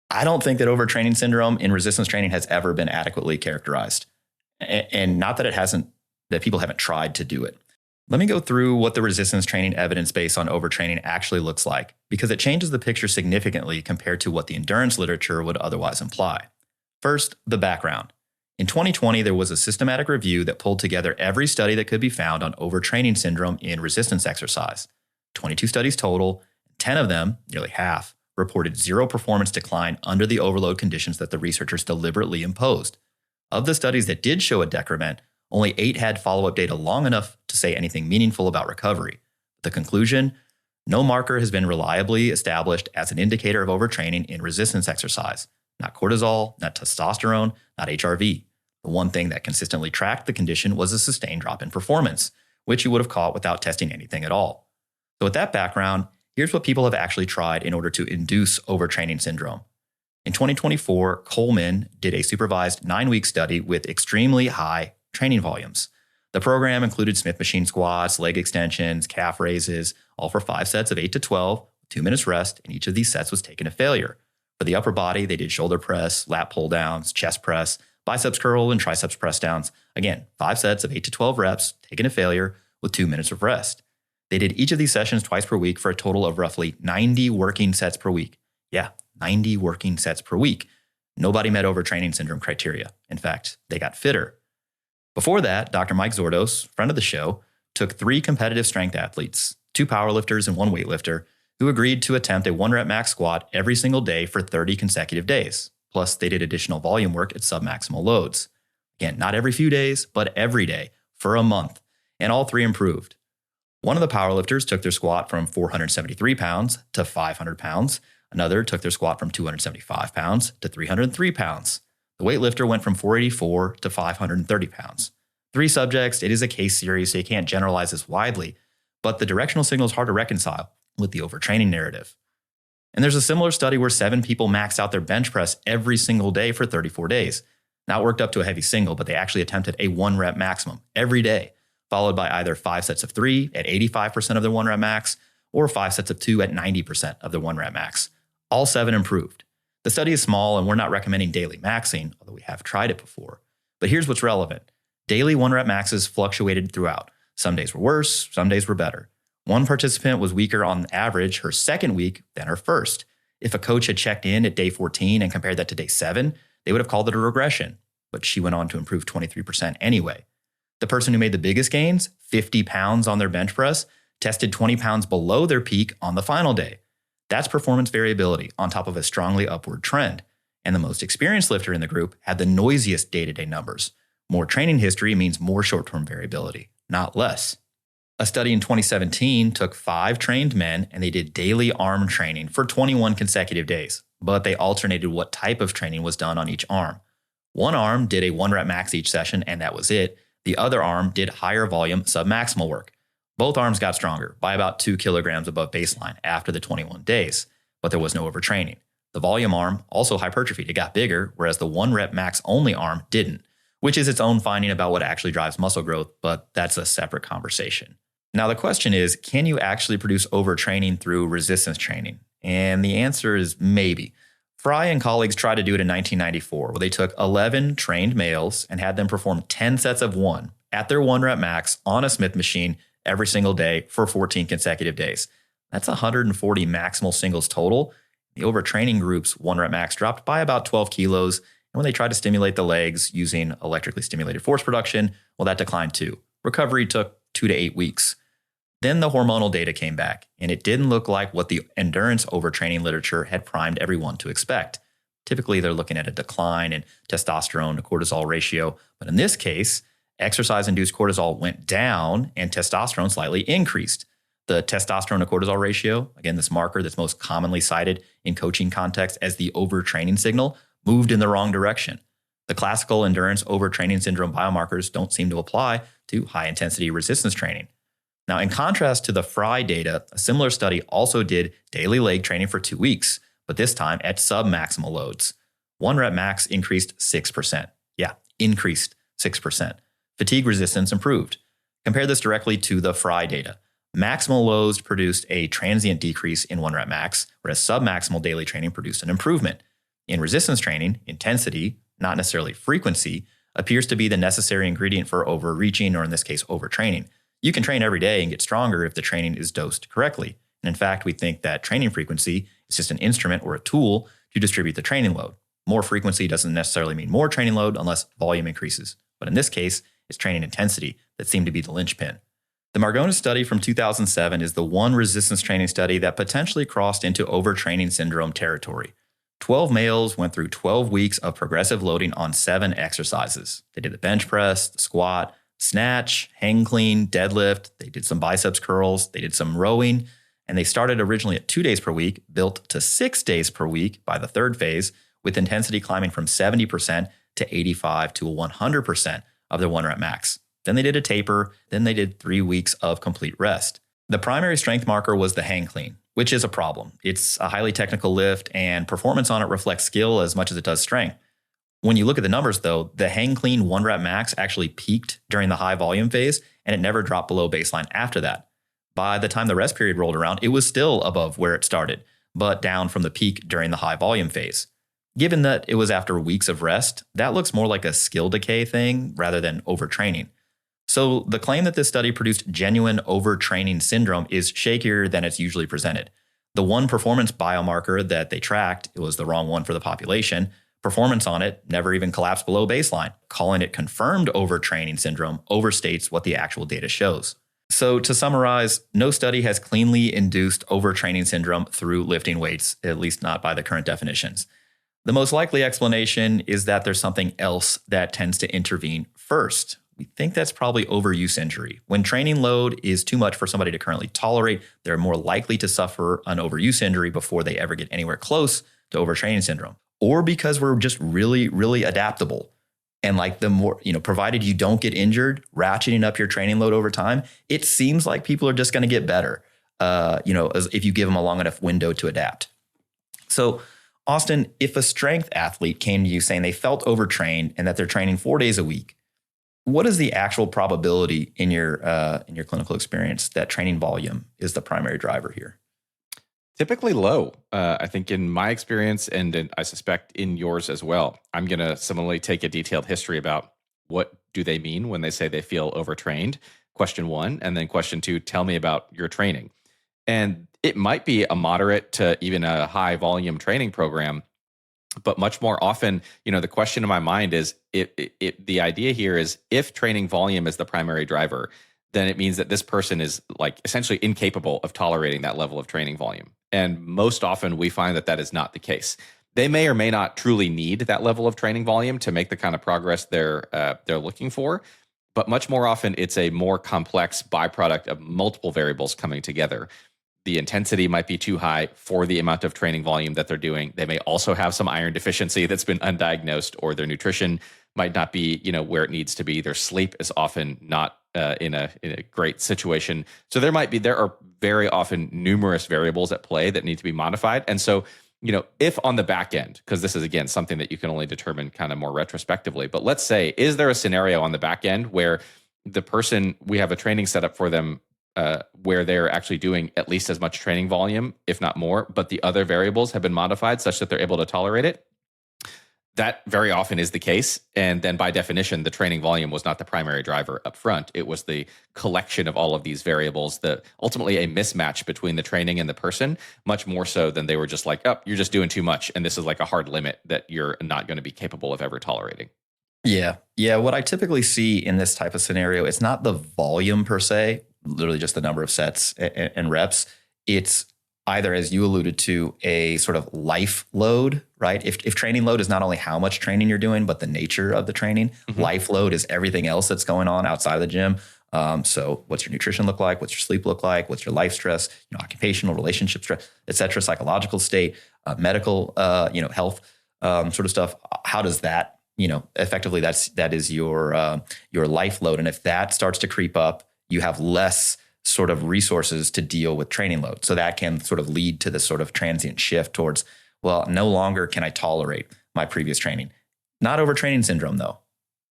I don't think that overtraining syndrome in resistance training has ever been adequately characterized. And not that that people haven't tried to do it. Let me go through what the resistance training evidence base on overtraining actually looks like, because it changes the picture significantly compared to what the endurance literature would otherwise imply. First, the background. In 2020, there was a systematic review that pulled together every study that could be found on overtraining syndrome in resistance exercise. 22 studies total, 10 of them, nearly half, reported zero performance decline under the overload conditions that the researchers deliberately imposed. Of the studies that did show a decrement, only 8 had follow-up data long enough to say anything meaningful about recovery. The conclusion: no marker has been reliably established as an indicator of overtraining in resistance exercise. Not cortisol, not testosterone, not HRV. The one thing that consistently tracked the condition was a sustained drop in performance, which you would have caught without testing anything at all. So with that background, here's what people have actually tried in order to induce overtraining syndrome. In 2024, Coleman did a supervised 9-week study with extremely high training volumes. The program included Smith machine squats, leg extensions, calf raises, all for 5 sets of 8 to 12, 2 minutes rest, and each of these sets was taken to failure. For the upper body, they did shoulder press, lat pull downs, chest press, biceps curl, and triceps press downs. Again, 5 sets of 8 to 12 reps, taken to failure with 2 minutes of rest. They did each of these sessions twice per week for a total of roughly 90 working sets per week. Yeah, 90 working sets per week. Nobody met overtraining syndrome criteria. In fact, they got fitter. Before that, Dr. Mike Zordos, friend of the show, took 3 competitive strength athletes, 2 powerlifters and 1 weightlifter, who agreed to attempt a 1-rep max squat every single day for 30 consecutive days. Plus, they did additional volume work at submaximal loads. Again, not every few days, but every day for a month. And all 3 improved. One of the powerlifters took their squat from 473 pounds to 500 pounds. Another took their squat from 275 pounds to 303 pounds. The weightlifter went from 484 to 530 pounds. 3 subjects, it is a case series, so you can't generalize this widely, but the directional signal is hard to reconcile with the overtraining narrative. And there's a similar study where 7 people maxed out their bench press every single day for 34 days. Not worked up to a heavy single, but they actually attempted a 1-rep maximum every day, followed by either 5 sets of 3 at 85% of their 1-rep max, or 5 sets of 2 at 90% of their 1-rep max. All 7 improved. The study is small, and we're not recommending daily maxing, although we have tried it before. But here's what's relevant. Daily 1-rep maxes fluctuated throughout. Some days were worse, some days were better. One participant was weaker on average her second week than her first. If a coach had checked in at day 14 and compared that to day 7, they would have called it a regression, but she went on to improve 23% anyway. The person who made the biggest gains, 50 pounds on their bench press, tested 20 pounds below their peak on the final day. That's performance variability on top of a strongly upward trend. And the most experienced lifter in the group had the noisiest day-to-day numbers. More training history means more short-term variability, not less. A study in 2017 took 5 trained men and they did daily arm training for 21 consecutive days, but they alternated what type of training was done on each arm. One arm did a 1-rep max each session and that was it. The other arm did higher volume submaximal work. Both arms got stronger by about 2 kilograms above baseline after the 21 days, but there was no overtraining. The volume arm also hypertrophied. It got bigger, whereas the 1 rep max only arm didn't, which is its own finding about what actually drives muscle growth, but that's a separate conversation. Now, the question is, can you actually produce overtraining through resistance training? And the answer is maybe. Fry and colleagues tried to do it in 1994, where they took 11 trained males and had them perform 10 sets of 1 at their 1 rep max on a Smith machine every single day for 14 consecutive days. That's 140 maximal singles total. The overtraining group's 1 rep max dropped by about 12 kilos. And when they tried to stimulate the legs using electrically stimulated force production, well, that declined too. Recovery took 2 to 8 weeks. Then the hormonal data came back, and it didn't look like what the endurance overtraining literature had primed everyone to expect. Typically, they're looking at a decline in testosterone to cortisol ratio, but in this case, exercise-induced cortisol went down and testosterone slightly increased. The testosterone to cortisol ratio, again, this marker that's most commonly cited in coaching context as the overtraining signal, moved in the wrong direction. The classical endurance overtraining syndrome biomarkers don't seem to apply to high-intensity resistance training. Now, in contrast to the Fry data, a similar study also did daily leg training for 2 weeks, but this time at sub-maximal loads. 1 rep max increased 6%. Yeah, increased 6%. Fatigue resistance improved. Compare this directly to the Fry data. Maximal loads produced a transient decrease in 1 rep max, whereas sub-maximal daily training produced an improvement. In resistance training, intensity, not necessarily frequency, appears to be the necessary ingredient for overreaching, or in this case, overtraining. You can train every day and get stronger if the training is dosed correctly. And in fact, we think that training frequency is just an instrument or a tool to distribute the training load. More frequency doesn't necessarily mean more training load unless volume increases. But in this case, it's training intensity that seemed to be the linchpin. The Margonis study from 2007 is the one resistance training study that potentially crossed into overtraining syndrome territory. 12 males went through 12 weeks of progressive loading on 7 exercises. They did the bench press, the squat, snatch, hang clean, deadlift. They did some biceps curls. They did some rowing. And they started originally at 2 days per week, built to 6 days per week by the third phase, with intensity climbing from 70% to 85 to 100% of their 1 rep max. Then they did a taper. Then they did 3 weeks of complete rest. The primary strength marker was the hang clean, which is a problem. It's a highly technical lift, and performance on it reflects skill as much as it does strength. When you look at the numbers, though, the hang clean 1 rep max actually peaked during the high volume phase, and it never dropped below baseline after that. By the time the rest period rolled around, it was still above where it started, but down from the peak during the high volume phase. Given that it was after weeks of rest, that looks more like a skill decay thing rather than overtraining. So the claim that this study produced genuine overtraining syndrome is shakier than it's usually presented. The one performance biomarker that they tracked, it was the wrong one for the population. Performance on it never even collapsed below baseline. Calling it confirmed overtraining syndrome overstates what the actual data shows. So to summarize, no study has cleanly induced overtraining syndrome through lifting weights, at least not by the current definitions. The most likely explanation is that there's something else that tends to intervene first. We think that's probably overuse injury. When training load is too much for somebody to currently tolerate, they're more likely to suffer an overuse injury before they ever get anywhere close to overtraining syndrome. Or because we're just really, really adaptable. And like the more, provided you don't get injured, ratcheting up your training load over time, it seems like people are just going to get better, if you give them a long enough window to adapt. So, Austin, if a strength athlete came to you saying they felt overtrained and that they're training 4 days a week, what is the actual probability in your clinical experience that training volume is the primary driver here? Typically low. I think in my experience, and I suspect in yours as well, I'm going to similarly take a detailed history about what do they mean when they say they feel overtrained, question 1. And then question 2, tell me about your training. And it might be a moderate to even a high volume training program, but much more often, the question in my mind is, the idea here is if training volume is the primary driver, then it means that this person is like essentially incapable of tolerating that level of training volume. And most often we find that that is not the case. They may or may not truly need that level of training volume to make the kind of progress they're looking for. But much more often, it's a more complex byproduct of multiple variables coming together. The intensity might be too high for the amount of training volume that they're doing. They may also have some iron deficiency that's been undiagnosed, or their nutrition might not be, where it needs to be. Their sleep is often not in a great situation. So there are very often numerous variables at play that need to be modified. And so, if on the back end, because this is, again, something that you can only determine kind of more retrospectively, but let's say, is there a scenario on the back end where the person, we have a training setup for them where they're actually doing at least as much training volume, if not more, but the other variables have been modified such that they're able to tolerate it? That very often is the case. And then by definition, the training volume was not the primary driver up front. It was the collection of all of these variables, ultimately a mismatch between the training and the person, much more so than they were just like, oh, you're just doing too much. And this is like a hard limit that you're not going to be capable of ever tolerating. Yeah. Yeah. What I typically see in this type of scenario, it's not the volume per se, literally just the number of sets and reps. It's either, as you alluded to, a sort of life load, right? If training load is not only how much training you're doing, but the nature of the training, life load is everything else that's going on outside of the gym. So what's your nutrition look like? What's your sleep look like? What's your life stress, occupational, relationship stress, et cetera, psychological state, medical, health, sort of stuff. How does that, effectively that is your life load. And if that starts to creep up, you have less sort of resources to deal with training load. So that can sort of lead to this sort of transient shift towards, well, no longer can I tolerate my previous training. Not overtraining syndrome, though.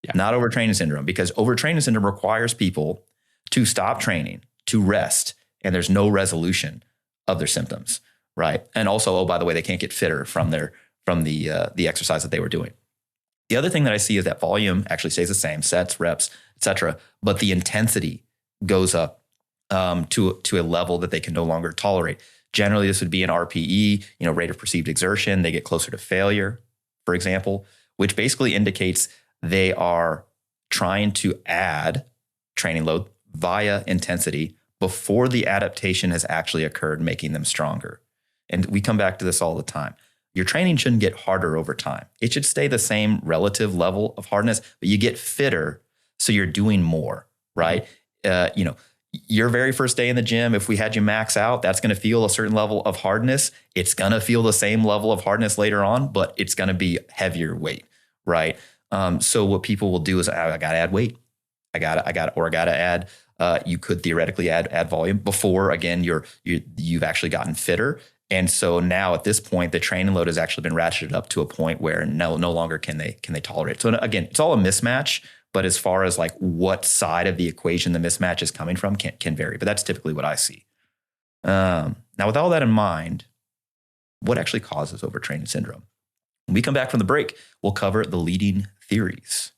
Yeah. Not overtraining syndrome, because overtraining syndrome requires people to stop training, to rest, and there's no resolution of their symptoms, right? And also, oh, by the way, they can't get fitter from the exercise that they were doing. The other thing that I see is that volume actually stays the same, sets, reps, et cetera, but the intensity goes up to a level that they can no longer tolerate. Generally, this would be an RPE, rate of perceived exertion. They get closer to failure, for example, which basically indicates they are trying to add training load via intensity before the adaptation has actually occurred, making them stronger. And we come back to this all the time. Your training shouldn't get harder over time. It should stay the same relative level of hardness, but you get fitter, so you're doing more, right? Your very first day in the gym, if we had you max out, that's going to feel a certain level of hardness. It's going to feel the same level of hardness later on, but it's going to be heavier weight, right? So what people will do is, I got to add weight. I got to add. You could theoretically add volume before, again, you've actually gotten fitter. And so now at this point, the training load has actually been ratcheted up to a point where no longer can they tolerate. So again, it's all a mismatch. But as far as like what side of the equation the mismatch is coming from can vary. But that's typically what I see. Now, with all that in mind, what actually causes overtraining syndrome? When we come back from the break, we'll cover the leading theories.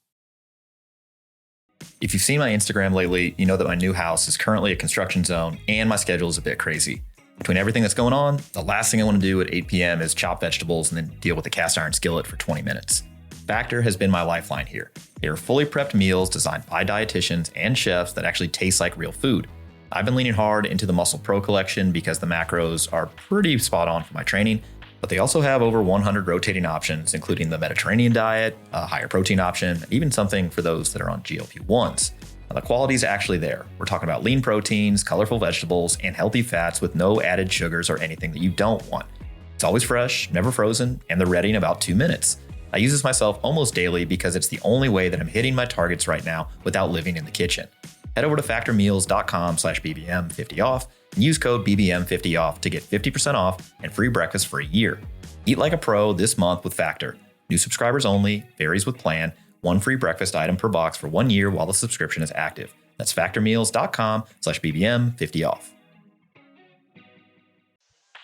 If you've seen my Instagram lately, you know that my new house is currently a construction zone and my schedule is a bit crazy. Between everything that's going on, the last thing I want to do at 8 p.m. is chop vegetables and then deal with the cast iron skillet for 20 minutes. Factor has been my lifeline here. They are fully prepped meals designed by dietitians and chefs that actually taste like real food. I've been leaning hard into the Muscle Pro collection because the macros are pretty spot on for my training, but they also have over 100 rotating options, including the Mediterranean diet, a higher protein option, and even something for those that are on GLP-1s. Now, the quality is actually there. We're talking about lean proteins, colorful vegetables, and healthy fats with no added sugars or anything that you don't want. It's always fresh, never frozen, and they're ready in about 2 minutes. I use this myself almost daily because it's the only way that I'm hitting my targets right now without living in the kitchen. Head over to factormeals.com/BBM50off and use code BBM50off to get 50% off and free breakfast for a year. Eat like a pro this month with Factor. New subscribers only, varies with plan, 1 free breakfast item per box for 1 year while the subscription is active. That's factormeals.com/BBM50off.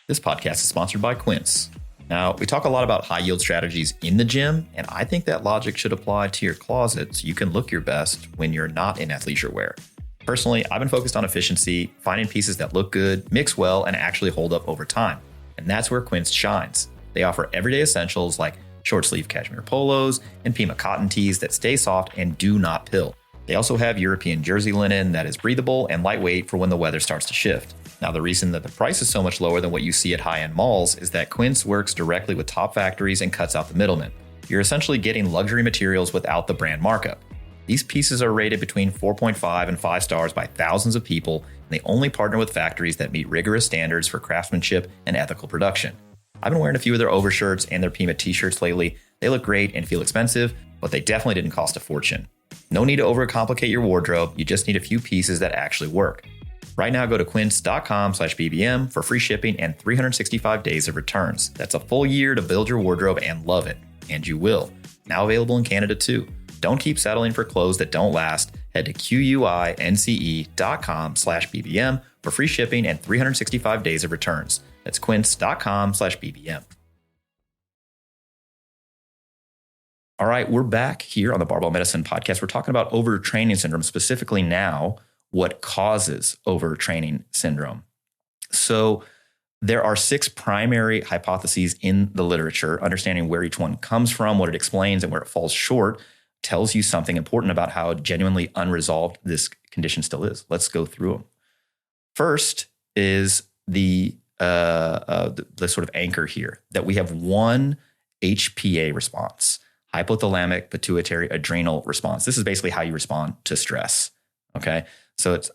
This podcast is sponsored by Quince. Now, we talk a lot about high yield strategies in the gym, and I think that logic should apply to your closet so you can look your best when you're not in athleisure wear. Personally, I've been focused on efficiency, finding pieces that look good, mix well, and actually hold up over time. And that's where Quince shines. They offer everyday essentials like short sleeve cashmere polos and Pima cotton tees that stay soft and do not pill. They also have European jersey linen that is breathable and lightweight for when the weather starts to shift. Now, the reason that the price is so much lower than what you see at high-end malls is that Quince works directly with top factories and cuts out the middlemen. You're essentially getting luxury materials without the brand markup. These pieces are rated between 4.5 and 5 stars by thousands of people, and they only partner with factories that meet rigorous standards for craftsmanship and ethical production. I've been wearing a few of their overshirts and their Pima t-shirts lately. They look great and feel expensive, but they definitely didn't cost a fortune. No need to overcomplicate your wardrobe. You just need a few pieces that actually work. Right now, go to quince.com/BBM for free shipping and 365 days of returns. That's a full year to build your wardrobe and love it. And you will. Now available in Canada too. Don't keep settling for clothes that don't last. Head to QUINCE.com/BBM for free shipping and 365 days of returns. That's quince.com/BBM. All right, we're back here on the Barbell Medicine Podcast. We're talking about overtraining syndrome, specifically now what causes overtraining syndrome. So there are 6 primary hypotheses in the literature. Understanding where each one comes from, what it explains, and where it falls short tells you something important about how genuinely unresolved this condition still is. Let's go through them. First is the sort of anchor here, that we have one HPA response, hypothalamic pituitary adrenal response. This is basically how you respond to stress. Okay, so it's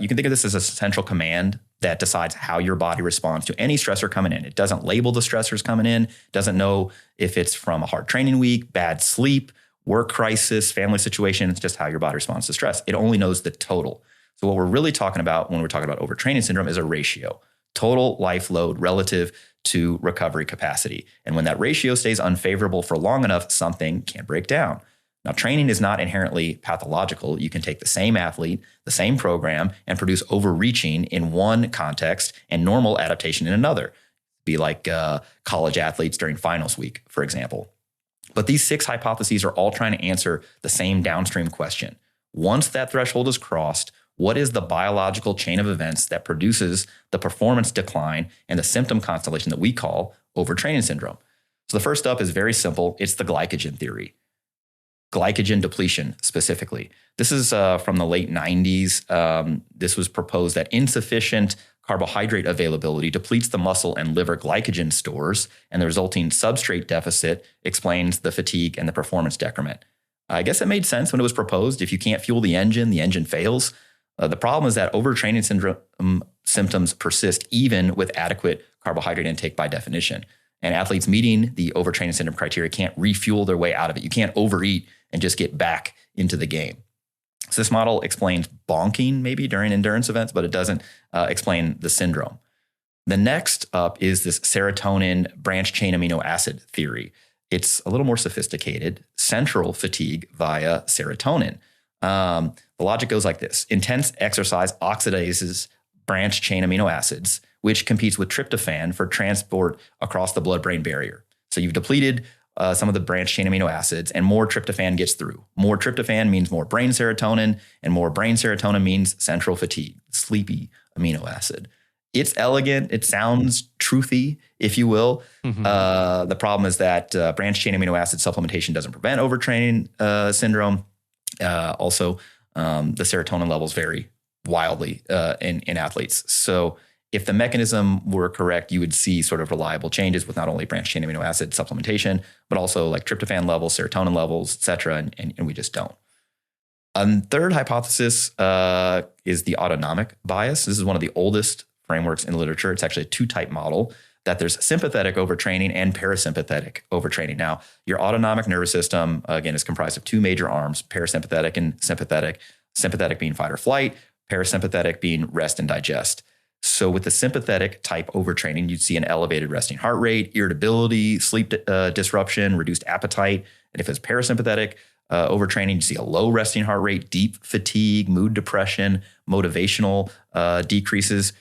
you can think of this as a central command that decides how your body responds to any stressor coming in. It doesn't label the stressors coming in, doesn't know if it's from a hard training week, bad sleep, work crisis, family situation. It's just how your body responds to stress. It only knows the total. So what we're really talking about when we're talking about overtraining syndrome is a ratio, total life load relative to recovery capacity. And when that ratio stays unfavorable for long enough, something can break down. Now, training is not inherently pathological. You can take the same athlete, the same program, and produce overreaching in one context and normal adaptation in another. Be like college athletes during finals week, for example. But these 6 hypotheses are all trying to answer the same downstream question. Once that threshold is crossed, what is the biological chain of events that produces the performance decline and the symptom constellation that we call overtraining syndrome? So the first up is very simple. It's the glycogen theory. Glycogen depletion specifically. This is from the late 90s. This was proposed that insufficient carbohydrate availability depletes the muscle and liver glycogen stores, and the resulting substrate deficit explains the fatigue and the performance decrement. I guess it made sense when it was proposed. If you can't fuel the engine fails. The problem is that overtraining syndrome symptoms persist even with adequate carbohydrate intake by definition. And athletes meeting the overtraining syndrome criteria can't refuel their way out of it. You can't overeat and just get back into the game. So this model explains bonking maybe during endurance events, but it doesn't explain the syndrome. The next up is this serotonin branch chain amino acid theory. It's a little more sophisticated, central fatigue via serotonin. The logic goes like this. Intense exercise oxidizes branch chain amino acids, which competes with tryptophan for transport across the blood-brain barrier. So you've depleted some of the branch chain amino acids, and more tryptophan gets through. More tryptophan means more brain serotonin, and more brain serotonin means central fatigue, sleepy amino acid. It's elegant. It sounds truthy, if you will. Mm-hmm. The problem is that branch chain amino acid supplementation doesn't prevent overtraining syndrome. Also, the serotonin levels vary wildly in athletes. So if the mechanism were correct, you would see sort of reliable changes with not only branch chain amino acid supplementation, but also like tryptophan levels, serotonin levels, et cetera, and we just don't. Third hypothesis is the autonomic bias. This is one of the oldest frameworks in literature. It's actually a 2-type model, that there's sympathetic overtraining and parasympathetic overtraining. Now, your autonomic nervous system, again, is comprised of 2 major arms, parasympathetic and sympathetic, sympathetic being fight or flight, parasympathetic being rest and digest. So with the sympathetic type overtraining, you'd see an elevated resting heart rate, irritability, sleep disruption, reduced appetite. And if it's parasympathetic overtraining, you see a low resting heart rate, deep fatigue, mood depression, motivational decreases.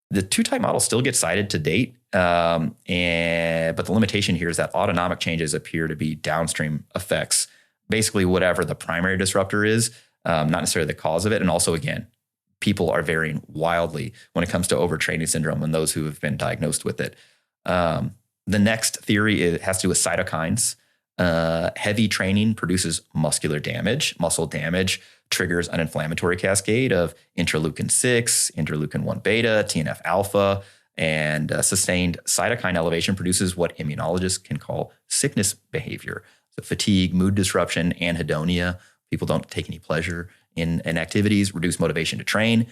The 2-type model still gets cited to date, but the limitation here is that autonomic changes appear to be downstream effects, basically whatever the primary disruptor is, not necessarily the cause of it. And also, again, people are varying wildly when it comes to overtraining syndrome and those who have been diagnosed with it. The next theory has to do with cytokines. Heavy training produces muscular damage. Muscle damage triggers an inflammatory cascade of interleukin-6, interleukin-1 beta, TNF alpha, and sustained cytokine elevation produces what immunologists can call sickness behavior. So fatigue, mood disruption, anhedonia. People don't take any pleasure in activities, reduce motivation to train.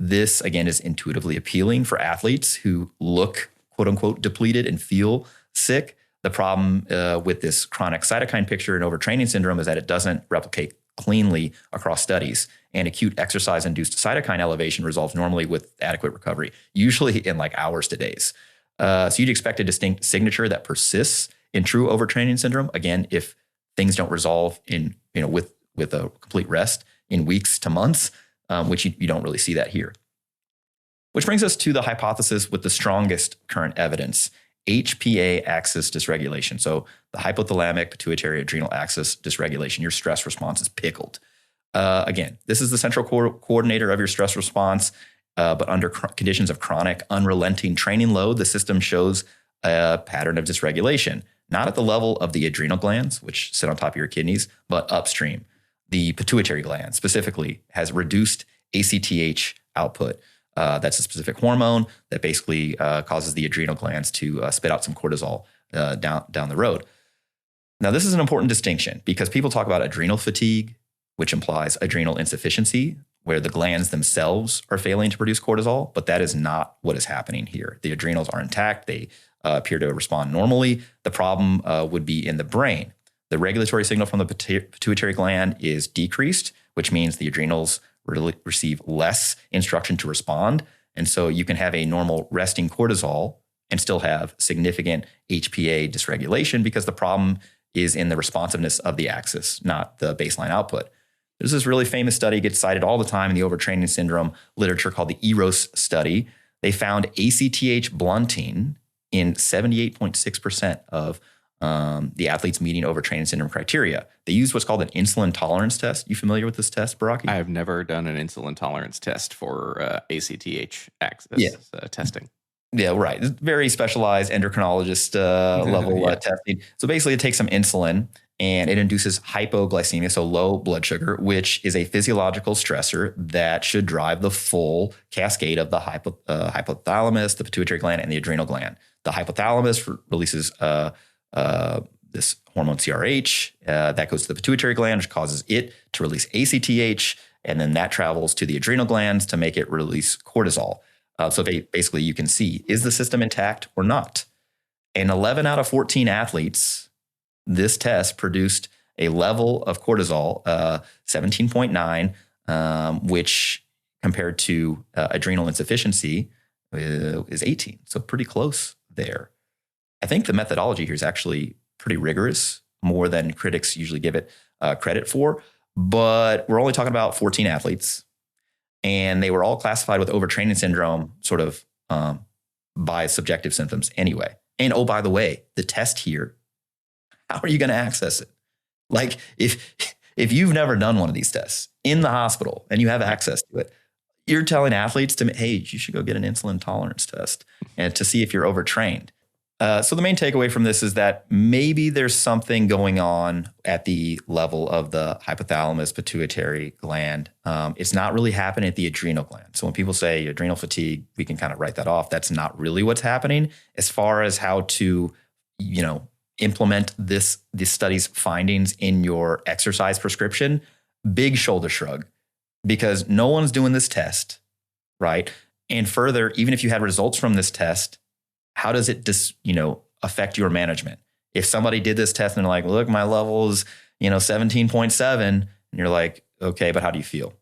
This, again, is intuitively appealing for athletes who look, quote unquote, depleted and feel sick. The problem with this chronic cytokine picture in overtraining syndrome is that it doesn't replicate cleanly across studies. And acute exercise-induced cytokine elevation resolves normally with adequate recovery, usually in like hours to days. So you'd expect a distinct signature that persists in true overtraining syndrome. Again, if things don't resolve in with a complete rest in weeks to months, which you don't really see that here. Which brings us to the hypothesis with the strongest current evidence. HPA axis dysregulation. So the hypothalamic pituitary adrenal axis dysregulation, your stress response is pickled. Again, this is the central coordinator of your stress response, but under conditions of chronic, unrelenting training load, the system shows a pattern of dysregulation, not at the level of the adrenal glands, which sit on top of your kidneys, but upstream. The pituitary gland specifically has reduced ACTH output. That's a specific hormone that basically causes the adrenal glands to spit out some cortisol down the road. Now, this is an important distinction because people talk about adrenal fatigue, which implies adrenal insufficiency, where the glands themselves are failing to produce cortisol, but that is not what is happening here. The adrenals are intact. They appear to respond normally. The problem would be in the brain. The regulatory signal from the pituitary gland is decreased, which means the adrenals receive less instruction to respond. And so you can have a normal resting cortisol and still have significant HPA dysregulation because the problem is in the responsiveness of the axis, not the baseline output. There's this really famous study, gets cited all the time in the overtraining syndrome literature called the EROS study. They found ACTH blunting in 78.6% of the athletes meeting overtraining syndrome criteria. They used what's called an insulin tolerance test. You familiar with this test, Baraki? I have never done an insulin tolerance test for ACTH axis testing. Yeah, right. It's very specialized endocrinologist level testing. So basically it takes some insulin and it induces hypoglycemia, so low blood sugar, which is a physiological stressor that should drive the full cascade of the hypothalamus, the pituitary gland, and the adrenal gland. The hypothalamus releases this hormone CRH that goes to the pituitary gland, which causes it to release ACTH, and then that travels to the adrenal glands to make it release cortisol. So basically you can see, is the system intact or not? In 11 out of 14 athletes, this test produced a level of cortisol, 17.9, which compared to adrenal insufficiency is 18. So pretty close there. I think the methodology here is actually pretty rigorous, more than critics usually give it credit for. But we're only talking about 14 athletes, and they were all classified with overtraining syndrome sort of by subjective symptoms anyway. And oh, by the way, the test here, how are you going to access it? Like if you've never done one of these tests in the hospital and you have access to it, you're telling athletes to, hey, you should go get an insulin tolerance test and to see if you're overtrained. So the main takeaway from this is that maybe there's something going on at the level of the hypothalamus pituitary gland. It's not really happening at the adrenal gland. So when people say adrenal fatigue, we can kind of write that off. That's not really what's happening. As far as how to, implement this study's findings in your exercise prescription, big shoulder shrug, because no one's doing this test, right? And further, even if you had results from this test, how does it affect your management? If somebody did this test and they're like, look, my level is, 17.7, and you're like, okay, but how do you feel?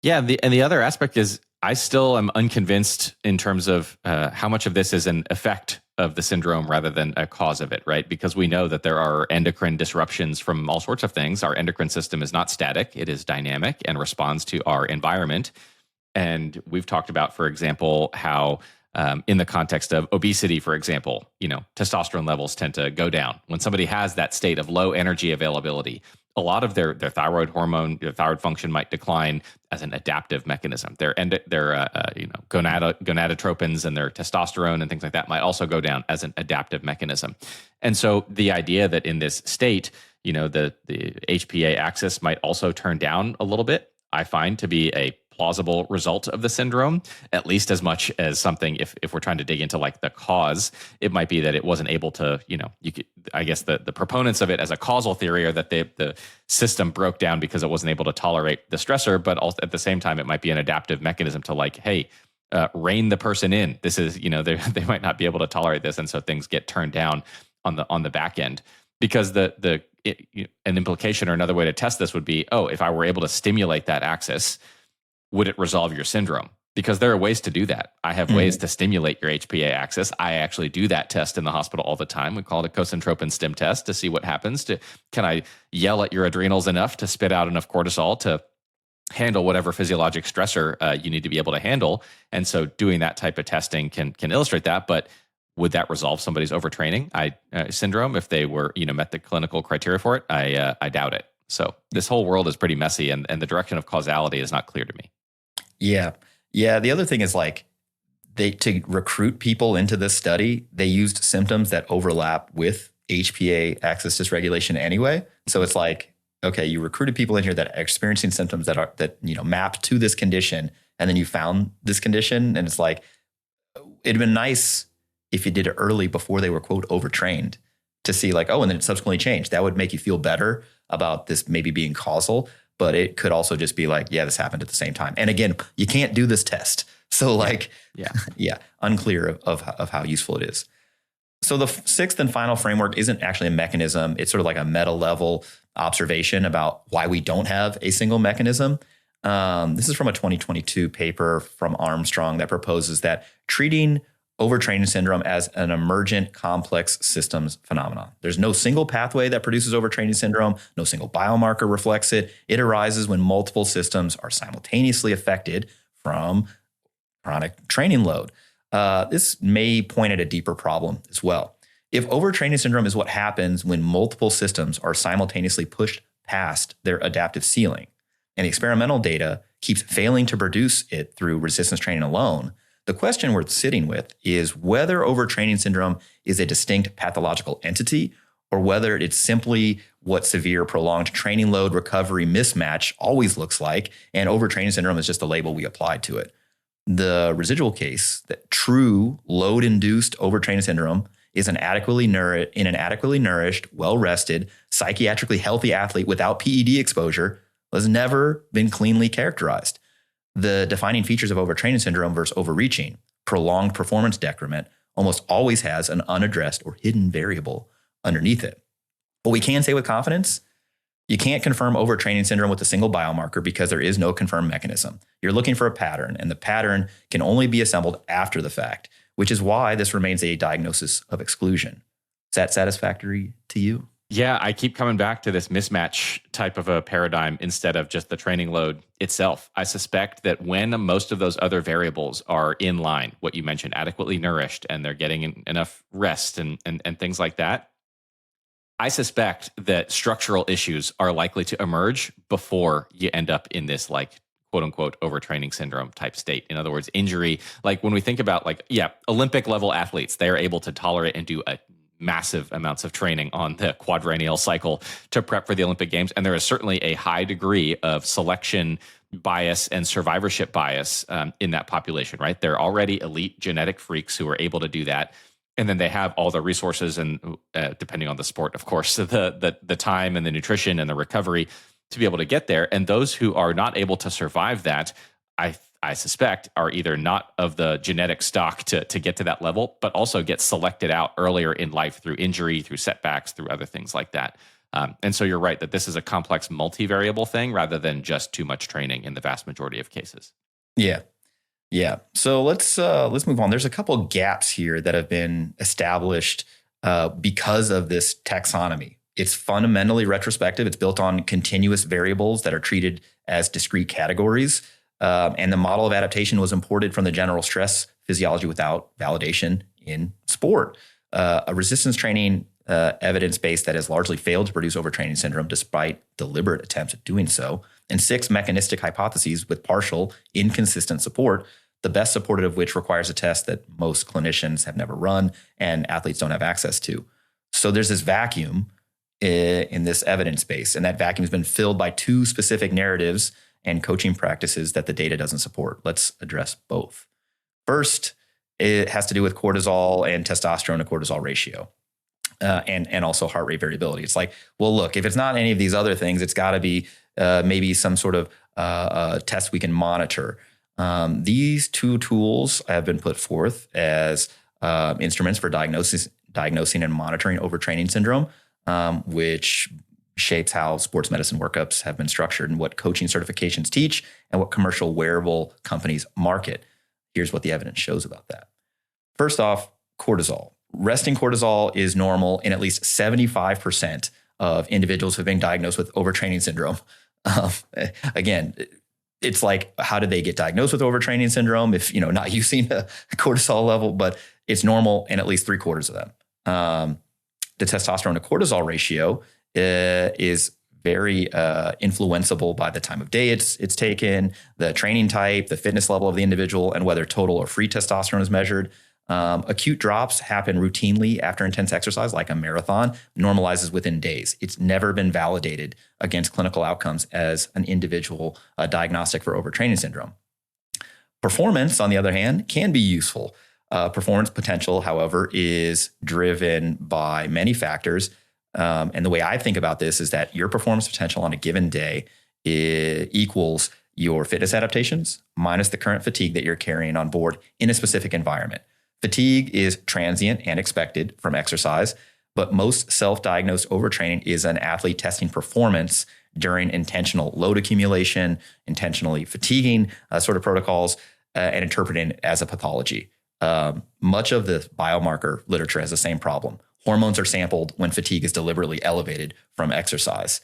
Yeah. And the other aspect is I still am unconvinced in terms of how much of this is an effect of the syndrome rather than a cause of it, right? Because we know that there are endocrine disruptions from all sorts of things. Our endocrine system is not static. It is dynamic and responds to our environment. And we've talked about, for example, how in the context of obesity, for example, testosterone levels tend to go down. When somebody has that state of low energy availability, a lot of their thyroid hormone, their thyroid function might decline as an adaptive mechanism. Their gonadotropins and their testosterone and things like that might also go down as an adaptive mechanism. And so the idea that in this state, the HPA axis might also turn down a little bit, I find to be a plausible result of the syndrome, at least as much as something, if we're trying to dig into like the cause, it might be that it wasn't able to, I guess the proponents of it as a causal theory are that the system broke down because it wasn't able to tolerate the stressor, but also at the same time, it might be an adaptive mechanism to like, hey, rein the person in. This is, they might not be able to tolerate this. And so things get turned down on the back end, because an implication or another way to test this would be, if I were able to stimulate that axis, would it resolve your syndrome? Because there are ways to do that. I have ways to stimulate your HPA axis. I actually do that test in the hospital all the time. We call it a cosentropin stim test to see what happens. Can I yell at your adrenals enough to spit out enough cortisol to handle whatever physiologic stressor you need to be able to handle? And so doing that type of testing can illustrate that. But would that resolve somebody's overtraining syndrome if they were met the clinical criteria for it? I doubt it. So this whole world is pretty messy, and the direction of causality is not clear to me. Yeah. The other thing is to recruit people into this study, they used symptoms that overlap with HPA axis dysregulation anyway. So it's okay, you recruited people in here that are experiencing symptoms that map to this condition, and then you found this condition, and it's it'd been nice if you did it early before they were, quote, overtrained, to see and then it subsequently changed. That would make you feel better about this maybe being causal. But it could also just be this happened at the same time. And again, you can't do this test. So unclear of how useful it is. So the sixth and final framework isn't actually a mechanism. It's sort of like a meta level observation about why we don't have a single mechanism. This is from a 2022 paper from Armstrong that proposes that treating overtraining syndrome as an emergent complex systems phenomenon. There's no single pathway that produces overtraining syndrome. No single biomarker reflects it. It arises when multiple systems are simultaneously affected from chronic training load. This may point at a deeper problem as well. If overtraining syndrome is what happens when multiple systems are simultaneously pushed past their adaptive ceiling, and the experimental data keeps failing to produce it through resistance training alone, the question worth sitting with is whether overtraining syndrome is a distinct pathological entity, or whether it's simply what severe prolonged training load recovery mismatch always looks like, and overtraining syndrome is just the label we applied to it. The residual case that true load-induced overtraining syndrome is an adequately nourished, well-rested, psychiatrically healthy athlete without PED exposure has never been cleanly characterized. The defining features of overtraining syndrome versus overreaching, prolonged performance decrement, almost always has an unaddressed or hidden variable underneath it. But we can say with confidence, you can't confirm overtraining syndrome with a single biomarker because there is no confirmed mechanism. You're looking for a pattern, and the pattern can only be assembled after the fact, which is why this remains a diagnosis of exclusion. Is that satisfactory to you? Yeah, I keep coming back to this mismatch type of a paradigm instead of just the training load itself. I suspect that when most of those other variables are in line, what you mentioned, adequately nourished, and they're getting enough rest and things like that, I suspect that structural issues are likely to emerge before you end up in this quote unquote overtraining syndrome type state. In other words, injury. When we think about Olympic level athletes, they are able to tolerate and do a massive amounts of training on the quadrennial cycle to prep for the Olympic Games. And there is certainly a high degree of selection bias and survivorship bias in that population, right? They're already elite genetic freaks who are able to do that. And then they have all the resources and depending on the sport, of course, the time and the nutrition and the recovery to be able to get there. And those who are not able to survive that, I suspect, are either not of the genetic stock to get to that level, but also get selected out earlier in life through injury, through setbacks, through other things like that. And so you're right that this is a complex multivariable thing rather than just too much training in the vast majority of cases. Yeah. So let's move on. There's a couple of gaps here that have been established because of this taxonomy. It's fundamentally retrospective. It's built on continuous variables that are treated as discrete categories. And the model of adaptation was imported from the general stress physiology without validation in sport. A resistance training evidence base that has largely failed to produce overtraining syndrome despite deliberate attempts at doing so. And 6 mechanistic hypotheses with partial, inconsistent support, the best supported of which requires a test that most clinicians have never run and athletes don't have access to. So there's this vacuum in this evidence base, and that vacuum has been filled by 2 specific narratives and coaching practices that the data doesn't support. Let's address both. First, it has to do with cortisol and testosterone to cortisol ratio, and also heart rate variability. It's well, look, if it's not any of these other things, it's got to be maybe some sort of test we can monitor. These 2 tools have been put forth as instruments for diagnosing diagnosing and monitoring overtraining syndrome, which shapes how sports medicine workups have been structured and what coaching certifications teach and what commercial wearable companies market. Here's what the evidence shows about that. First off, cortisol. Resting cortisol is normal in at least 75% of individuals who have been diagnosed with overtraining syndrome. Again, it's like, how did they get diagnosed with overtraining syndrome if, not using a cortisol level, but it's normal in at least 3/4 of them. The testosterone to cortisol ratio is very influenceable by the time of day it's taken, the training type, the fitness level of the individual, and whether total or free testosterone is measured. Acute drops happen routinely after intense exercise, like a marathon, normalizes within days. It's never been validated against clinical outcomes as an individual diagnostic for overtraining syndrome. Performance, on the other hand, can be useful. Performance potential, however, is driven by many factors. And the way I think about this is that your performance potential on a given day equals your fitness adaptations minus the current fatigue that you're carrying on board in a specific environment. Fatigue is transient and expected from exercise, but most self-diagnosed overtraining is an athlete testing performance during intentional load accumulation, intentionally fatiguing sort of protocols, and interpreting it as a pathology. Much of the biomarker literature has the same problem. Hormones are sampled when fatigue is deliberately elevated from exercise.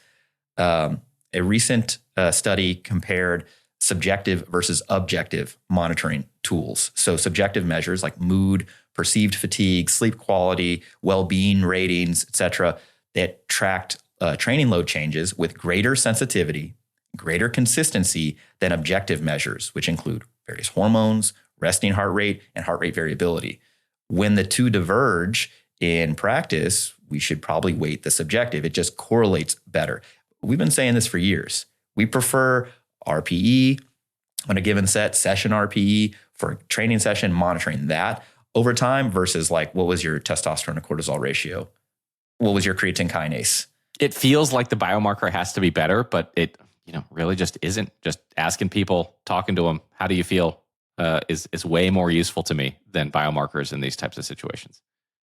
A recent study compared subjective versus objective monitoring tools. So subjective measures like mood, perceived fatigue, sleep quality, well-being ratings, et cetera, that tracked training load changes with greater sensitivity, greater consistency than objective measures, which include various hormones, resting heart rate, and heart rate variability. When the two diverge in practice, we should probably weight the subjective. It just correlates better. We've been saying this for years. We prefer RPE on a given session RPE for a training session, monitoring that over time versus like, what was your testosterone to cortisol ratio? What was your creatine kinase? It feels like the biomarker has to be better, but it really just isn't. Just asking people, talking to them, how do you feel is way more useful to me than biomarkers in these types of situations.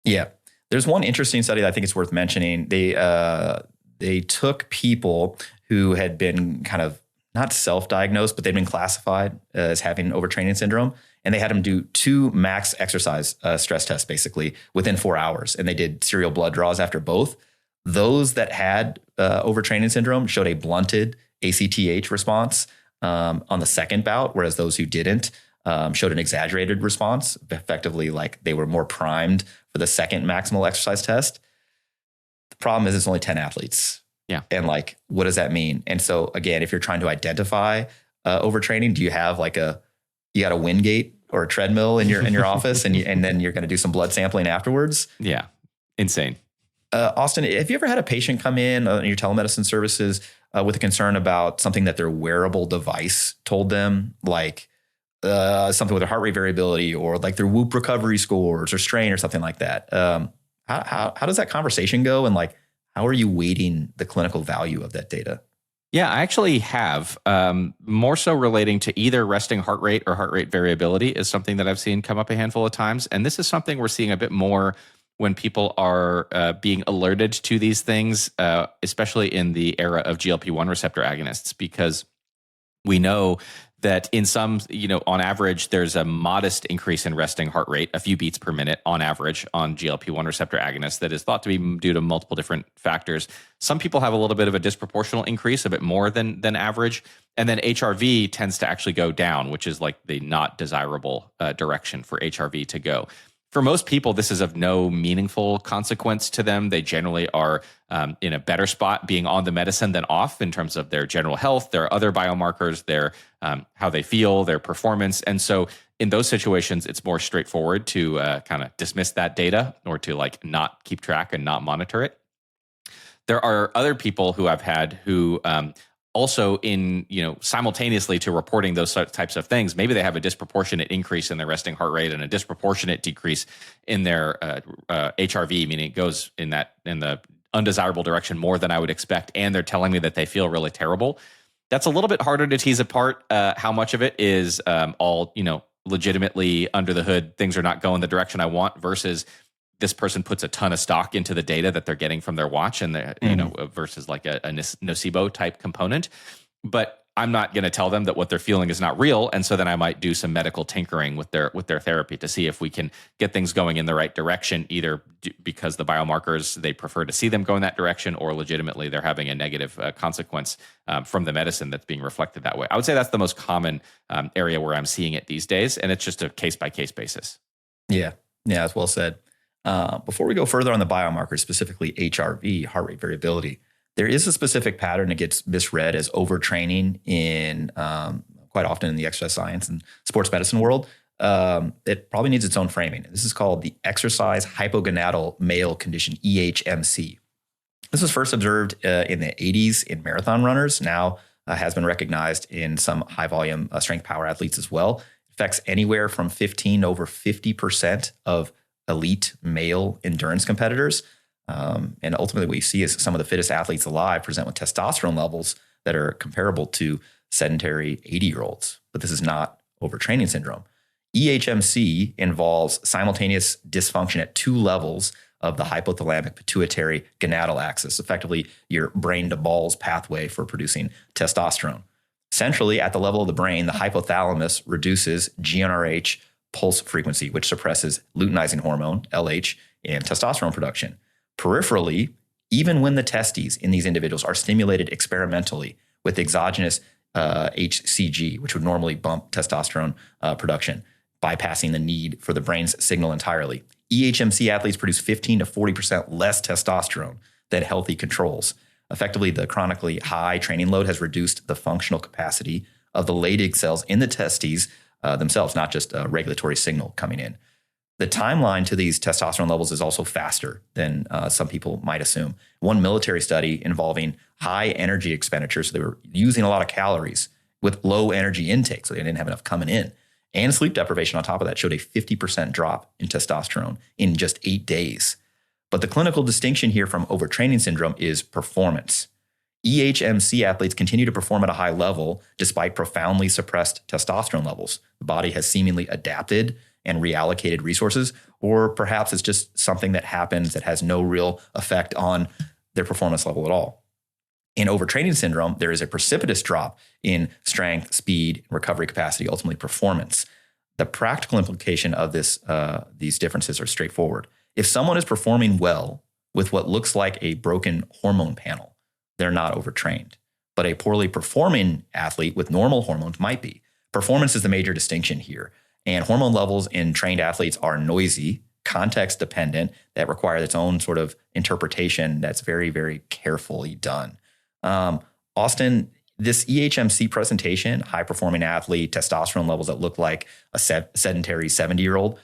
Yeah. There's one interesting study that I think it's worth mentioning. They took people who had been kind of not self-diagnosed, but they'd been classified as having overtraining syndrome. And they had them do 2 max exercise stress tests, basically, within 4 hours. And they did serial blood draws after both. Those that had overtraining syndrome showed a blunted ACTH response on the second bout, whereas those who didn't showed an exaggerated response, effectively like they were more primed for the second maximal exercise test. The problem is it's only 10 athletes. Yeah. And like, what does that mean? And so again, if you're trying to identify overtraining, do you have you got a Wingate or a treadmill in your office and then you're going to do some blood sampling afterwards? Yeah. Insane. Austin, have you ever had a patient come in your telemedicine services with a concern about something that their wearable device told them, like something with their heart rate variability or like their Whoop recovery scores or strain or something like that? How does that conversation go? And like, how are you weighting the clinical value of that data? Yeah, I actually have. More so relating to either resting heart rate or heart rate variability is something that I've seen come up a handful of times. And this is something we're seeing a bit more when people are being alerted to these things, especially in the era of GLP-1 receptor agonists, because we know that in some, on average, there's a modest increase in resting heart rate, a few beats per minute on average on GLP-1 receptor agonists that is thought to be due to multiple different factors. Some people have a little bit of a disproportional increase, a bit more than average. And then HRV tends to actually go down, which is like the not desirable direction for HRV to go. For most people, this is of no meaningful consequence to them. They generally are in a better spot being on the medicine than off in terms of their general health, their other biomarkers, their how they feel, their performance. And so in those situations, it's more straightforward to kind of dismiss that data or to like not keep track and not monitor it. There are other people who I've had who also in, simultaneously to reporting those types of things, maybe they have a disproportionate increase in their resting heart rate and a disproportionate decrease in their HRV, meaning it goes in the undesirable direction more than I would expect. And they're telling me that they feel really terrible. That's a little bit harder to tease apart how much of it is all, legitimately under the hood, things are not going the direction I want versus this person puts a ton of stock into the data that they're getting from their watch and versus like a nocebo type component. But I'm not going to tell them that what they're feeling is not real. And so then I might do some medical tinkering with their therapy to see if we can get things going in the right direction, either because the biomarkers, they prefer to see them go in that direction, or legitimately they're having a negative consequence from the medicine that's being reflected that way. I would say that's the most common area where I'm seeing it these days. And it's just a case-by-case basis. Yeah, that's well said. Before we go further on the biomarkers, specifically HRV, heart rate variability, there is a specific pattern that gets misread as overtraining in quite often in the exercise science and sports medicine world. It probably needs its own framing. This is called the exercise hypogonadal male condition, EHMC. This was first observed in the 80s in marathon runners. Now has been recognized in some high volume strength power athletes as well. It affects anywhere from 15 to over 50% of elite male endurance competitors. And ultimately what you see is some of the fittest athletes alive present with testosterone levels that are comparable to sedentary 80-year-olds. But this is not overtraining syndrome. EHMC involves simultaneous dysfunction at two levels of the hypothalamic pituitary gonadal axis, effectively your brain to balls pathway for producing testosterone. Centrally, at the level of the brain, the hypothalamus reduces GnRH pulse frequency, which suppresses luteinizing hormone, LH, and testosterone production. Peripherally, even when the testes in these individuals are stimulated experimentally with exogenous HCG, which would normally bump testosterone production, bypassing the need for the brain's signal entirely, EHMC athletes produce 15 to 40% less testosterone than healthy controls. Effectively, the chronically high training load has reduced the functional capacity of the Leydig cells in the testes themselves, not just a regulatory signal coming in. The timeline to these testosterone levels is also faster than some people might assume. One military study involving high energy expenditure, so they were using a lot of calories with low energy intake, so they didn't have enough coming in, and sleep deprivation on top of that showed a 50% drop in testosterone in just 8 days. But the clinical distinction here from overtraining syndrome is performance. EHMC athletes continue to perform at a high level despite profoundly suppressed testosterone levels. The body has seemingly adapted and reallocated resources, or perhaps it's just something that happens that has no real effect on their performance level at all. In overtraining syndrome, there is a precipitous drop in strength, speed, recovery capacity, ultimately performance. The practical implication of these differences are straightforward. If someone is performing well with what looks like a broken hormone panel, they're not overtrained. But a poorly performing athlete with normal hormones might be. Performance is the major distinction here. And hormone levels in trained athletes are noisy, context dependent, that require its own sort of interpretation that's very, very carefully done. Austin, this EHMC presentation, high performing athlete, testosterone levels that look like a sedentary 70-year-old,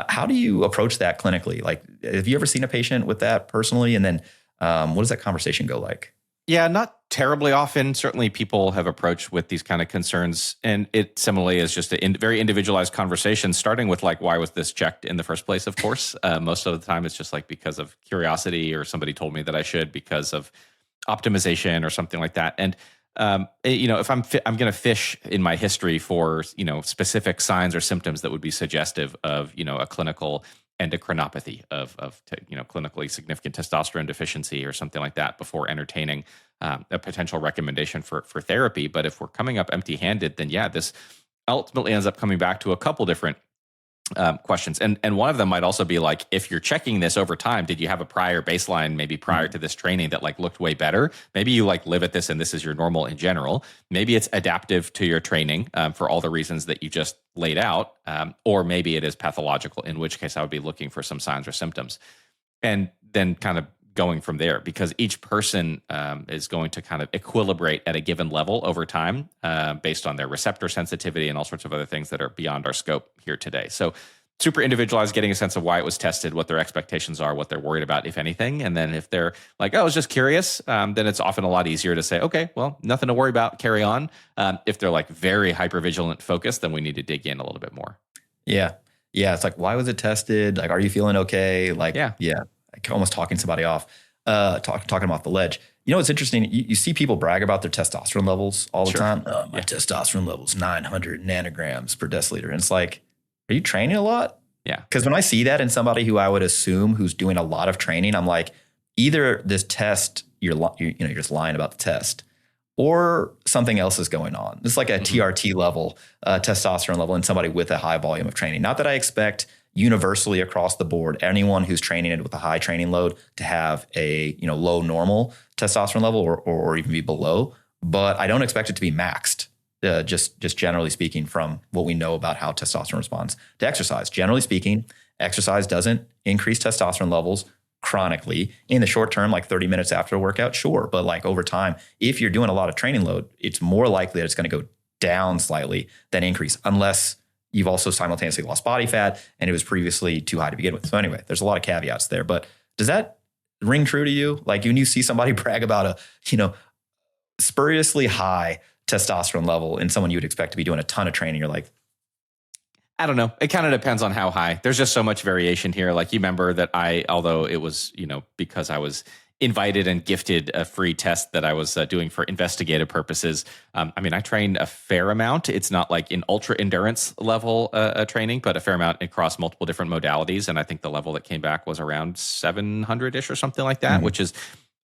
how do you approach that clinically? Like, have you ever seen a patient with that personally? And then what does that conversation go like? Yeah, not terribly often. Certainly people have approached with these kind of concerns. And it similarly is just a very individualized conversation, starting with like, why was this checked in the first place, of course. Most of the time it's just like because of curiosity, or somebody told me that I should because of optimization or something like that. And if I'm going to fish in my history for, specific signs or symptoms that would be suggestive of, a clinical endocrinopathy of clinically significant testosterone deficiency or something like that before entertaining a potential recommendation for therapy. But if we're coming up empty-handed, then yeah, this ultimately ends up coming back to a couple different questions. And one of them might also be like, if you're checking this over time, did you have a prior baseline, maybe prior to this training, that like looked way better? Maybe you like live at this and this is your normal in general. Maybe it's adaptive to your training for all the reasons that you just laid out. Or maybe it is pathological, in which case I would be looking for some signs or symptoms. And then kind of going from there, because each person is going to kind of equilibrate at a given level over time based on their receptor sensitivity and all sorts of other things that are beyond our scope here today. So super individualized, getting a sense of why it was tested, what their expectations are, what they're worried about, if anything. And then if they're like, oh, I was just curious, then it's often a lot easier to say, okay, well, nothing to worry about, carry on. If they're like very hypervigilant focused, then we need to dig in a little bit more. Yeah. It's like, why was it tested? Like, are you feeling okay? Like, yeah. Like almost talking somebody off, talking them off the ledge. You know, it's interesting. You see people brag about their testosterone levels all the time. My testosterone level is 900 nanograms per deciliter. And it's like, are you training a lot? Yeah. Because when I see that in somebody who I would assume who's doing a lot of training, I'm like, either this test, you're just lying about the test, or something else is going on. It's like a TRT level, testosterone level in somebody with a high volume of training. Not that I expect universally across the board, anyone who's training it with a high training load to have a low normal testosterone level or even be below, but I don't expect it to be maxed. Just generally speaking, from what we know about how testosterone responds to exercise. Generally speaking, exercise doesn't increase testosterone levels chronically. In the short term, like 30 minutes after a workout, sure. But like over time, if you're doing a lot of training load, it's more likely that it's going to go down slightly than increase, unless you've also simultaneously lost body fat and it was previously too high to begin with. So anyway, there's a lot of caveats there. But does that ring true to you? Like when you see somebody brag about a spuriously high testosterone level in someone you would expect to be doing a ton of training, you're like, I don't know. It kind of depends on how high. There's just so much variation here. Like you remember that although it was, because I was invited and gifted a free test that I was doing for investigative purposes. I trained a fair amount. It's not like in ultra endurance level training, but a fair amount across multiple different modalities. And I think the level that came back was around 700-ish or something like that, which is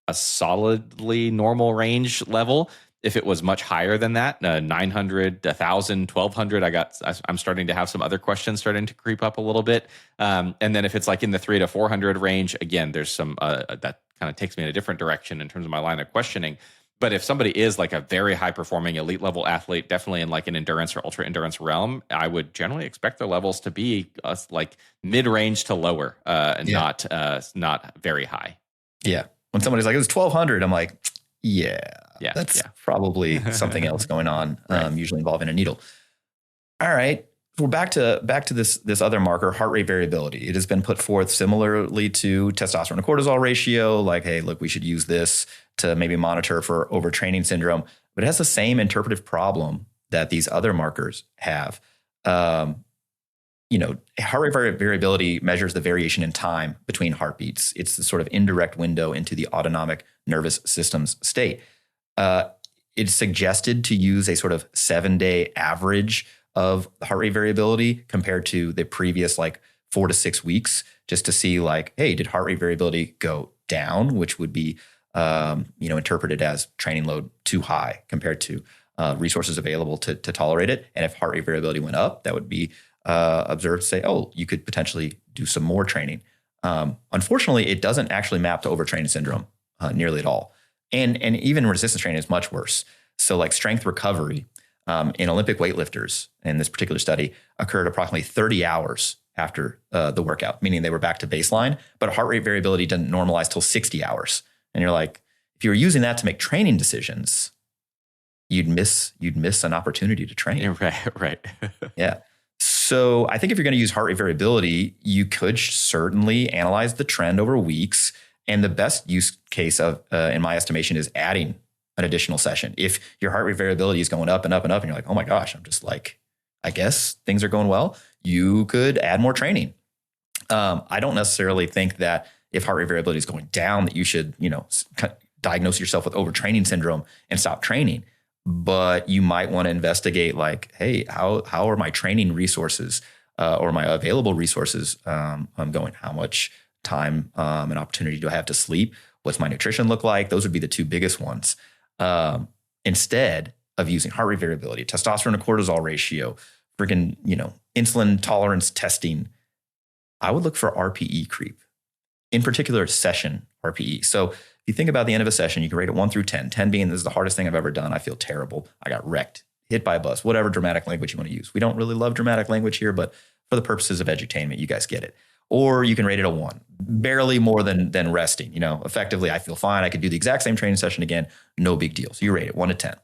a solidly normal range level. If it was much higher than that, 900, 1,000, 1,200, I'm starting to have some other questions starting to creep up a little bit. And then if it's like in the 300 to 400 range, again, there's some that kind of takes me in a different direction in terms of my line of questioning. But if somebody is like a very high performing elite level athlete, definitely in like an endurance or ultra endurance realm, I would generally expect their levels to be like mid range to lower, and not very high. Yeah. When somebody's like, it was 1,200, I'm like, that's probably something else going on, usually involving a needle. All right. We're back to this other marker, heart rate variability. It has been put forth similarly to testosterone to cortisol ratio, like, hey, look, we should use this to maybe monitor for overtraining syndrome. But it has the same interpretive problem that these other markers have. Heart rate variability measures the variation in time between heartbeats. It's the sort of indirect window into the autonomic nervous system's state. It's suggested to use a sort of 7-day average of heart rate variability compared to the previous like 4 to 6 weeks, just to see like, hey, did heart rate variability go down, which would be, interpreted as training load too high compared to resources available to tolerate it. And if heart rate variability went up, that would be observed to say, oh, you could potentially do some more training. Unfortunately, it doesn't actually map to overtraining syndrome nearly at all. And even resistance training is much worse. So like strength recovery in Olympic weightlifters in this particular study occurred approximately 30 hours after the workout, meaning they were back to baseline, but heart rate variability didn't normalize till 60 hours. And you're like, if you were using that to make training decisions, you'd miss an opportunity to train. Right. Yeah. So I think if you're going to use heart rate variability, you could certainly analyze the trend over weeks. And the best use case of, in my estimation, is adding an additional session. If your heart rate variability is going up and up and up, and you're like, oh my gosh, I'm just like, I guess things are going well, you could add more training. I don't necessarily think that if heart rate variability is going down, that you should, diagnose yourself with overtraining syndrome and stop training. But you might want to investigate like, hey, how are my training resources or my available resources going? How much time and opportunity do I have to sleep? What's my nutrition look like? Those would be the two biggest ones. Instead of using heart rate variability, testosterone to cortisol ratio, freaking, insulin tolerance testing, I would look for RPE creep, in particular session RPE. So if you think about the end of a session, you can rate it 1 through 10, 10 being this is the hardest thing I've ever done. I feel terrible. I got wrecked, hit by a bus, whatever dramatic language you want to use. We don't really love dramatic language here, but for the purposes of edutainment, you guys get it. Or you can rate it a 1, barely more than resting. Effectively, I feel fine. I could do the exact same training session again. No big deal. So you rate it 1 to 10.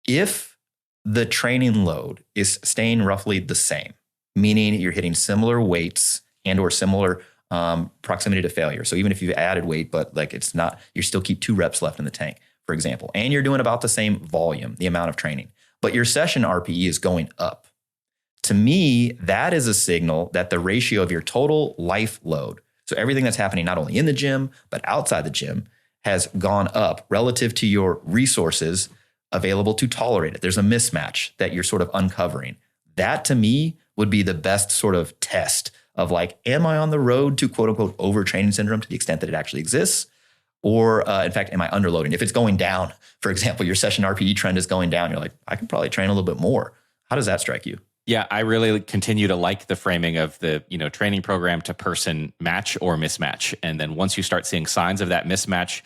If the training load is staying roughly the same, meaning you're hitting similar weights and or similar proximity to failure. So even if you've added weight, but like it's not, you still keep 2 reps left in the tank, for example, and you're doing about the same volume, the amount of training, but your session RPE is going up. To me, that is a signal that the ratio of your total life load, so everything that's happening not only in the gym, but outside the gym, has gone up relative to your resources available to tolerate it. There's a mismatch that you're sort of uncovering. That to me would be the best sort of test of like, am I on the road to quote unquote overtraining syndrome to the extent that it actually exists? Or in fact, am I underloading? If it's going down, for example, your session RPE trend is going down, you're like, I can probably train a little bit more. How does that strike you? Yeah, I really continue to like the framing of the, training program to person match or mismatch. And then once you start seeing signs of that mismatch,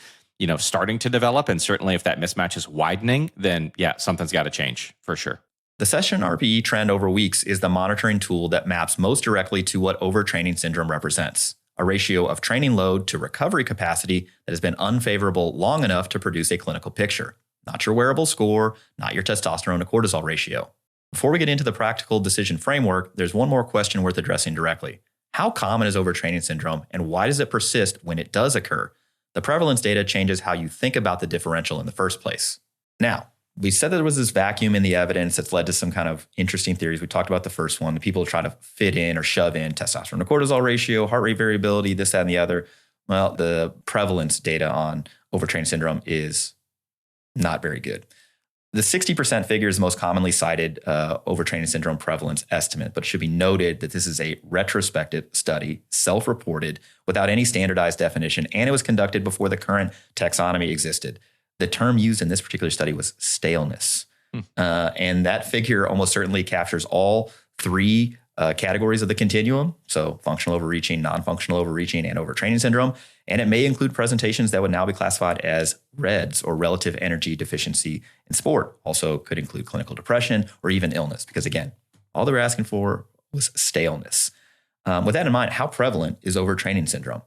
starting to develop, and certainly if that mismatch is widening, then yeah, something's got to change for sure. The session RPE trend over weeks is the monitoring tool that maps most directly to what overtraining syndrome represents, a ratio of training load to recovery capacity that has been unfavorable long enough to produce a clinical picture. Not your wearable score, not your testosterone to cortisol ratio. Before we get into the practical decision framework, there's one more question worth addressing directly. How common is overtraining syndrome, and why does it persist when it does occur? The prevalence data changes how you think about the differential in the first place. Now, we said that there was this vacuum in the evidence that's led to some kind of interesting theories. We talked about the first one. The people try to fit in or shove in testosterone to cortisol ratio, heart rate variability, this, that, and the other. Well, the prevalence data on overtraining syndrome is not very good. The 60% figure is the most commonly cited overtraining syndrome prevalence estimate, but it should be noted that this is a retrospective study, self-reported, without any standardized definition, and it was conducted before the current taxonomy existed. The term used in this particular study was staleness. And that figure almost certainly captures all three categories of the continuum. So functional overreaching, non-functional overreaching, and overtraining syndrome. And it may include presentations that would now be classified as REDS, or relative energy deficiency in sport. Also could include clinical depression or even illness, because again, all they were asking for was staleness. With that in mind, how prevalent is overtraining syndrome?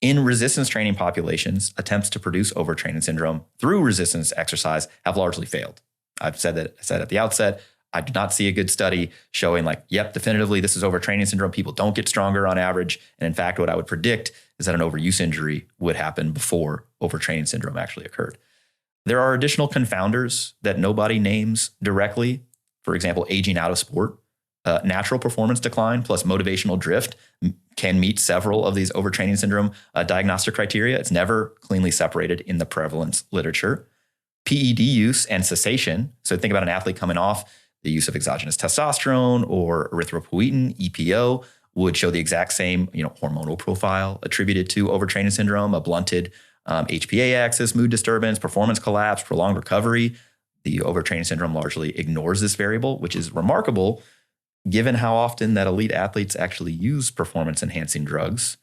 In resistance training populations, attempts to produce overtraining syndrome through resistance exercise have largely failed. I said at the outset, I did not see a good study showing like, yep, definitively this is overtraining syndrome. People don't get stronger on average. And in fact, what I would predict is that an overuse injury would happen before overtraining syndrome actually occurred. There are additional confounders that nobody names directly. For example, aging out of sport, natural performance decline plus motivational drift can meet several of these overtraining syndrome diagnostic criteria. It's never cleanly separated in the prevalence literature. PED use and cessation. So think about an athlete coming off the use of exogenous testosterone or erythropoietin, EPO, would show the exact same hormonal profile attributed to overtraining syndrome, a blunted HPA axis, mood disturbance, performance collapse, prolonged recovery. The overtraining syndrome largely ignores this variable, which is remarkable given how often that elite athletes actually use performance-enhancing drugs.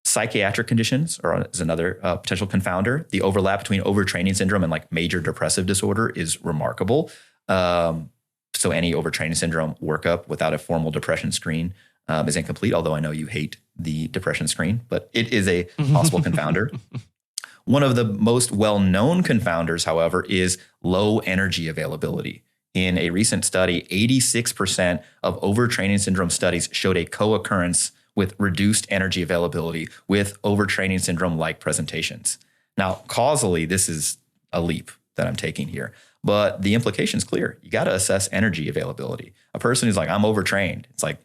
Psychiatric conditions is another potential confounder. The overlap between overtraining syndrome and like major depressive disorder is remarkable. So any overtraining syndrome workup without a formal depression screen is incomplete, although I know you hate the depression screen, but it is a possible confounder. One of the most well-known confounders, however, is low energy availability. In a recent study, 86% of overtraining syndrome studies showed a co-occurrence with reduced energy availability with overtraining syndrome-like presentations. Now, causally, this is a leap that I'm taking here, but the implication is clear. You got to assess energy availability. A person who's like, I'm overtrained. It's like,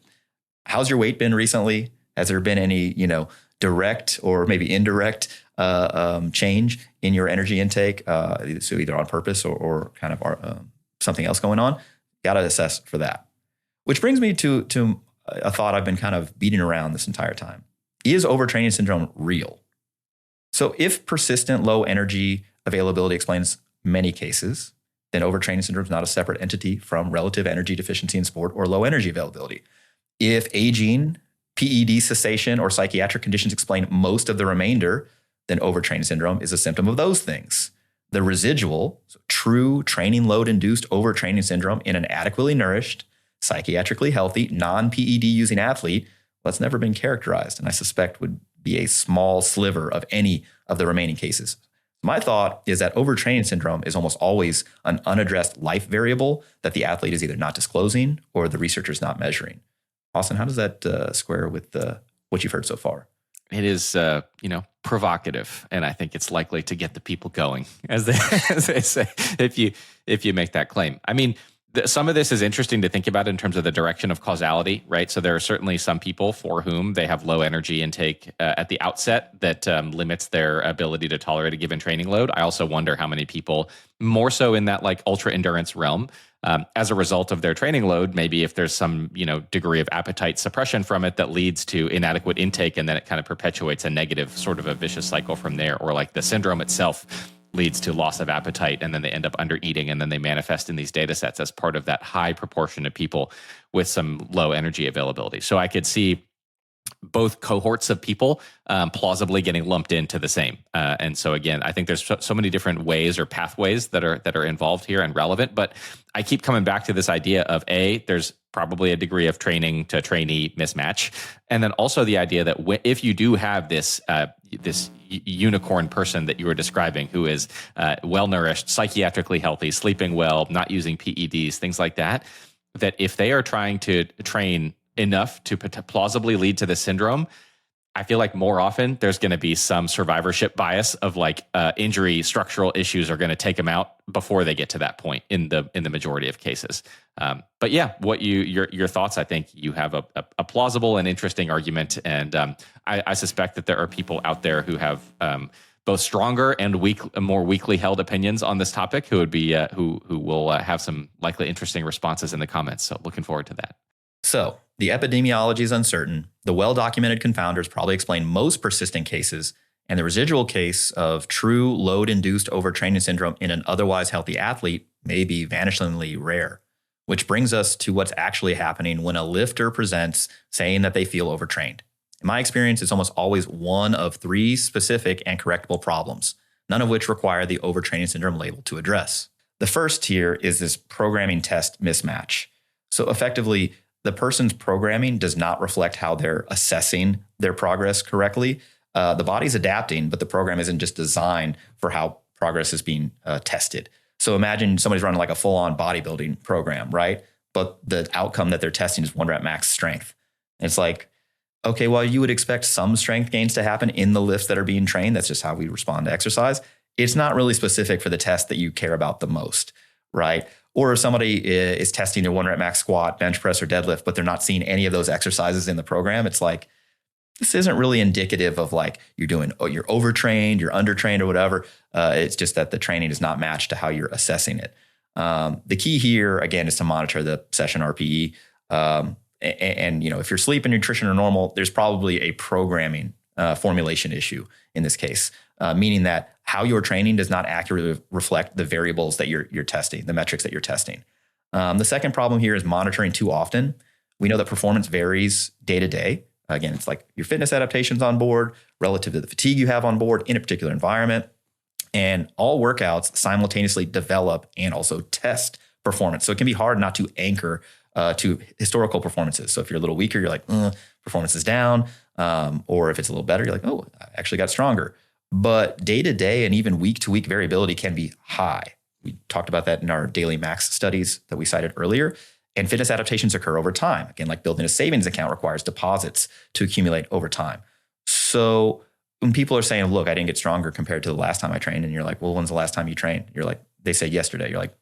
how's your weight been recently? Has there been any, direct or maybe indirect change in your energy intake? So either on purpose or kind of something else going on. Got to assess for that. Which brings me to a thought I've been kind of beating around this entire time. Is overtraining syndrome real? So if persistent low energy availability explains many cases, then overtraining syndrome is not a separate entity from relative energy deficiency in sport or low energy availability. If aging, PED cessation, or psychiatric conditions explain most of the remainder, then overtraining syndrome is a symptom of those things. The residual, so true training load-induced overtraining syndrome in an adequately nourished, psychiatrically healthy, non-PED using athlete, well, that's never been characterized, and I suspect would be a small sliver of any of the remaining cases. My thought is that overtraining syndrome is almost always an unaddressed life variable that the athlete is either not disclosing or the researcher's not measuring. Austin, how does that square with what you've heard so far? It is, provocative, and I think it's likely to get the people going, as they say, if you make that claim. I mean, some of this is interesting to think about in terms of the direction of causality, right? So there are certainly some people for whom they have low energy intake at the outset that limits their ability to tolerate a given training load. I also wonder how many people, more so in that like ultra endurance realm, as a result of their training load. Maybe if there's some degree of appetite suppression from it that leads to inadequate intake, and then it kind of perpetuates a negative sort of a vicious cycle from there. Or like the syndrome itself leads to loss of appetite, and then they end up under eating, and then they manifest in these data sets as part of that high proportion of people with some low energy availability. So I could see both cohorts of people plausibly getting lumped into the same. And so again, I think there's so many different ways or pathways that are involved here and relevant. But I keep coming back to this idea of there's probably a degree of training to trainee mismatch, and then also the idea that if you do have this unicorn person that you were describing, who is well nourished, psychiatrically healthy, sleeping well, not using PEDs, things like that, that if they are trying to train enough to plausibly lead to the syndrome, I feel like more often there's going to be some survivorship bias of like injury, structural issues are going to take them out before they get to that point in the majority of cases. But yeah, your thoughts, I think you have a plausible and interesting argument, and I suspect that there are people out there who have both stronger and more weakly held opinions on this topic who would be who will have some likely interesting responses in the comments. So looking forward to that. So the epidemiology is uncertain. The well-documented confounders probably explain most persistent cases, and the residual case of true load-induced overtraining syndrome in an otherwise healthy athlete may be vanishingly rare, which brings us to what's actually happening when a lifter presents saying that they feel overtrained. In my experience, it's almost always one of three specific and correctable problems, none of which require the overtraining syndrome label to address. The first here is this programming test mismatch. So effectively, the person's programming does not reflect how they're assessing their progress correctly. The body's adapting, but the program isn't just designed for how progress is being tested. So imagine somebody's running like a full-on bodybuilding program, right? But the outcome that they're testing is 1 rep max strength. And it's like, okay, well, you would expect some strength gains to happen in the lifts that are being trained. That's just how we respond to exercise. It's not really specific for the test that you care about the most, right? Or if somebody is testing their 1 rep max squat, bench press, or deadlift, but they're not seeing any of those exercises in the program, it's like, this isn't really indicative of like you're overtrained, you're undertrained, or whatever. It's just that the training is not matched to how you're assessing it. The key here, again, is to monitor the session RPE. And if your sleep and nutrition are normal, there's probably a programming formulation issue in this case, meaning that how you're training does not accurately reflect the variables that you're testing, the metrics that you're testing. The second problem here is monitoring too often. We know that performance varies day to day. Again, it's like your fitness adaptations on board relative to the fatigue you have on board in a particular environment. And all workouts simultaneously develop and also test performance. So it can be hard not to anchor to historical performances. So if you're a little weaker, you're like, performance is down. Or if it's a little better, you're like, oh, I actually got stronger. But day to day and even week to week variability can be high. We talked about that in our daily max studies that we cited earlier. And fitness adaptations occur over time. Again, like building a savings account requires deposits to accumulate over time. So when people are saying, look, I didn't get stronger compared to the last time I trained, and you're like, well, when's the last time you trained? You're like, they say yesterday. You're like,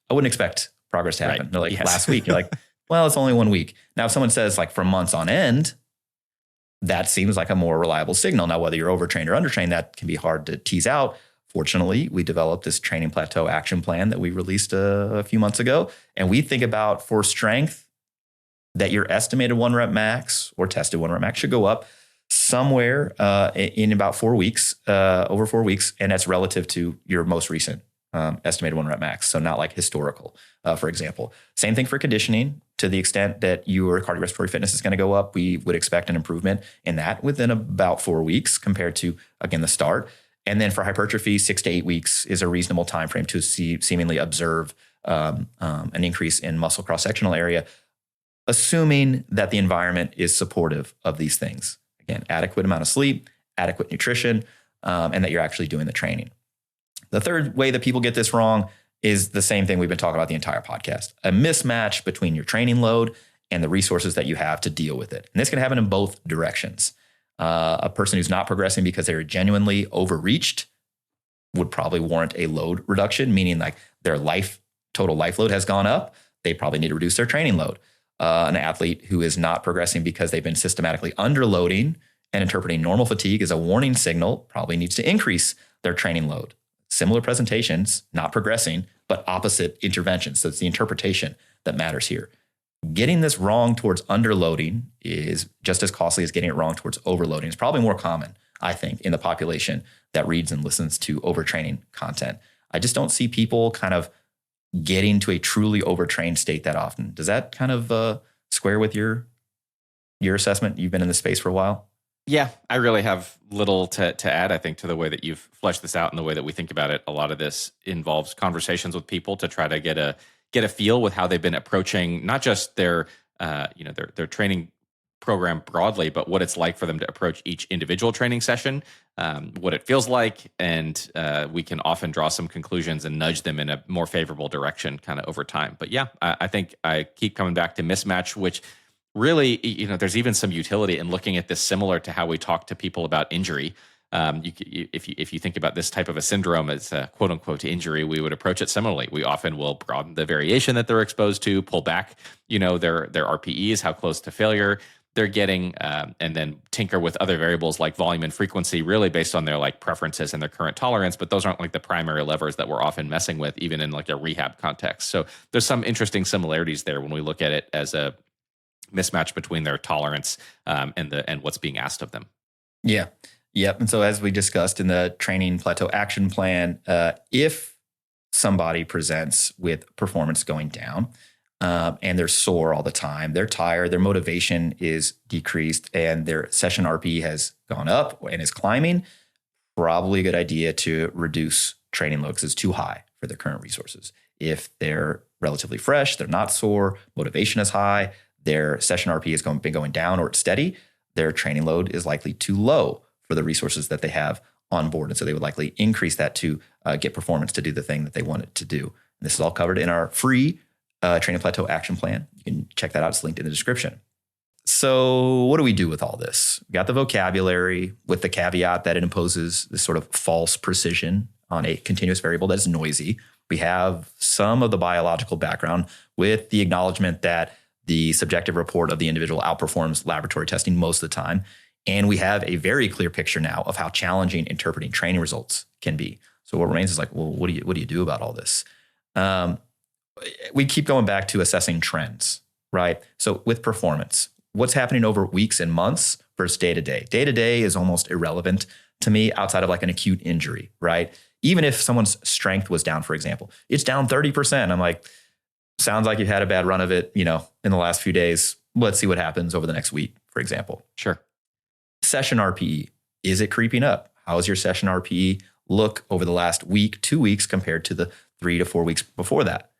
I wouldn't expect progress to happen. Right. They're like, last week. You're like, well, it's only 1 week. Now, if someone says like for months on end, that seems like a more reliable signal. Now, whether you're overtrained or undertrained, that can be hard to tease out. Fortunately, we developed this training plateau action plan that we released a few months ago. And we think about for strength that your estimated 1 rep max or tested 1 rep max should go up somewhere in about 4 weeks, over 4 weeks. And that's relative to your most recent estimated 1 rep max. So not like historical, for example. Same thing for conditioning. To the extent that your cardiorespiratory fitness is going to go up, we would expect an improvement in that within about 4 weeks compared to, again, the start. And then for hypertrophy, 6 to 8 weeks is a reasonable time frame to seemingly observe an increase in muscle cross-sectional area, assuming that the environment is supportive of these things. Again, adequate amount of sleep, adequate nutrition, and that you're actually doing the training. The third way that people get this wrong is the same thing we've been talking about the entire podcast, a mismatch between your training load and the resources that you have to deal with it. And this can happen in both directions. A person who's not progressing because they're genuinely overreached would probably warrant a load reduction, meaning like their total life load has gone up. They probably need to reduce their training load. An athlete who is not progressing because they've been systematically underloading and interpreting normal fatigue as a warning signal probably needs to increase their training load. similar presentations, not progressing, but opposite interventions. So it's the interpretation that matters here. Getting this wrong towards underloading is just as costly as getting it wrong towards overloading. It's probably more common, I think, in the population that reads and listens to overtraining content. I just don't see people kind of getting to a truly overtrained state that often. Does that kind of square with your assessment? You've been in this space for a while. Yeah, I really have little to add, I think, to the way that you've fleshed this out and the way that we think about it. A lot of this involves conversations with people to try to get a feel with how they've been approaching not just their training program broadly, but what it's like for them to approach each individual training session, what it feels like, and we can often draw some conclusions and nudge them in a more favorable direction kind of over time. But yeah, I think I keep coming back to mismatch, which really, there's even some utility in looking at this similar to how we talk to people about injury. If you think about this type of a syndrome as a quote unquote injury, we would approach it similarly. We often will broaden the variation that they're exposed to, pull back, their RPEs, how close to failure they're getting, and then tinker with other variables like volume and frequency, really based on their like preferences and their current tolerance. But those aren't like the primary levers that we're often messing with, even in like a rehab context. So there's some interesting similarities there when we look at it as a mismatch between their tolerance and what's being asked of them. Yeah. Yep. And so as we discussed in the training plateau action plan, if somebody presents with performance going down and they're sore all the time, they're tired, their motivation is decreased, and their session RP has gone up and is climbing, probably a good idea to reduce training load because it's too high for their current resources. If they're relatively fresh, they're not sore, motivation is high, their session RP has been going down or it's steady, their training load is likely too low for the resources that they have on board. And so they would likely increase that to get performance to do the thing that they want it to do. And this is all covered in our free training plateau action plan. You can check that out. It's linked in the description. So what do we do with all this? We got the vocabulary with the caveat that it imposes this sort of false precision on a continuous variable that is noisy. We have some of the biological background with the acknowledgement that the subjective report of the individual outperforms laboratory testing most of the time. And we have a very clear picture now of how challenging interpreting training results can be. So what remains is like, well, what do you do about all this? We keep going back to assessing trends, right? So with performance, what's happening over weeks and months versus day to day? Day to day is almost irrelevant to me outside of like an acute injury, right? Even if someone's strength was down, for example, it's down 30%. I'm like, sounds like you've had a bad run of it, in the last few days. Let's see what happens over the next week, for example. Sure. Session RPE, is it creeping up? How's your session RPE look over the last week, 2 weeks compared to the 3 to 4 weeks before that?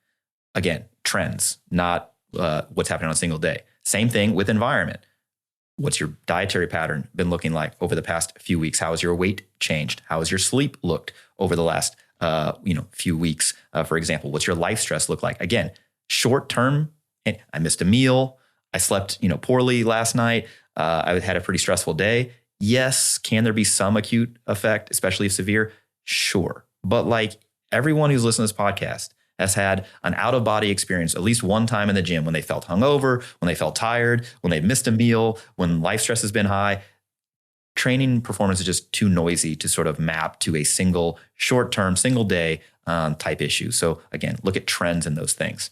Again, trends, not what's happening on a single day. Same thing with environment. What's your dietary pattern been looking like over the past few weeks? How has your weight changed? How has your sleep looked over the last few weeks? For example, what's your life stress look like? Again, short term, and I missed a meal. I slept poorly last night. I had a pretty stressful day. Yes, can there be some acute effect, especially if severe? Sure. But like everyone who's listening to this podcast has had an out-of-body experience at least one time in the gym when they felt hungover, when they felt tired, when they missed a meal, when life stress has been high. Training performance is just too noisy to sort of map to a single short-term, single day type issue. So again, look at trends in those things.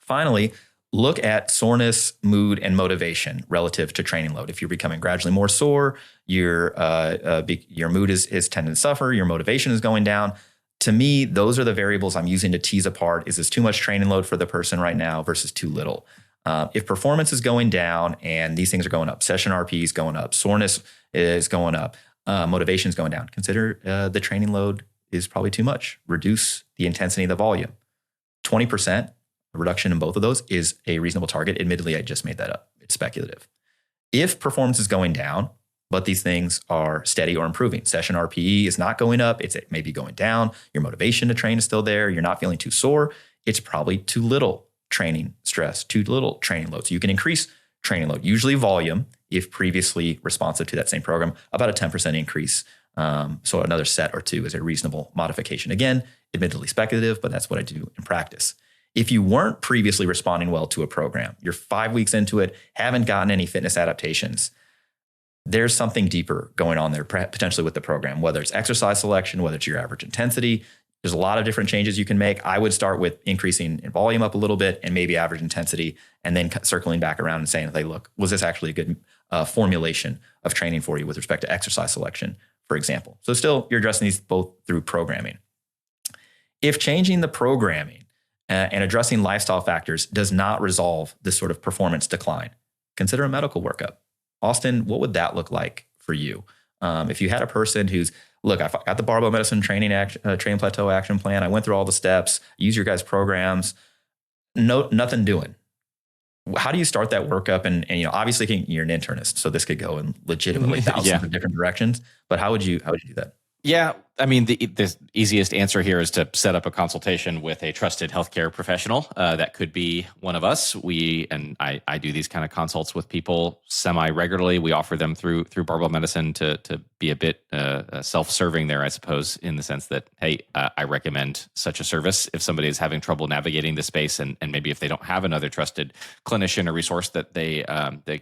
Finally, look at soreness, mood, and motivation relative to training load. If you're becoming gradually more sore, your mood is tending to suffer, your motivation is going down. To me, those are the variables I'm using to tease apart. Is this too much training load for the person right now versus too little? If performance is going down and these things are going up, session RP is going up, soreness is going up, motivation is going down, consider the training load is probably too much. Reduce the intensity of the volume. 20% reduction in both of those is a reasonable target. Admittedly, I just made that up. It's speculative. If performance is going down, but these things are steady or improving, session RPE is not going up, it's maybe going down, your motivation to train is still there, you're not feeling too sore, it's probably too little training stress, too little training load. So you can increase training load, usually volume, if previously responsive to that same program, about a 10% increase. So another set or two is a reasonable modification. Again, admittedly speculative, but that's what I do in practice. If you weren't previously responding well to a program, you're 5 weeks into it, haven't gotten any fitness adaptations, there's something deeper going on there, potentially with the program, whether it's exercise selection, whether it's your average intensity. There's a lot of different changes you can make. I would start with increasing in volume up a little bit and maybe average intensity, and then circling back around and saying, hey, look, was this actually a good formulation of training for you with respect to exercise selection, for example? So still, you're addressing these both through programming. If changing the programming and addressing lifestyle factors does not resolve this sort of performance decline, consider a medical workup. Austin, what would that look like for you? If you had a person who's, look, I got the barbell medicine training plateau action plan. I went through all the steps, use your guys' programs, nothing doing. How do you start that workup? And obviously you're an internist, so this could go in legitimately thousands of different directions. But how would you do that? Yeah, I mean, the easiest answer here is to set up a consultation with a trusted healthcare professional. That could be one of us. I do these kind of consults with people semi-regularly. We offer them through Barbell Medicine to be a bit self-serving there, I suppose, in the sense that, hey, I recommend such a service if somebody is having trouble navigating the space, and maybe if they don't have another trusted clinician or resource that they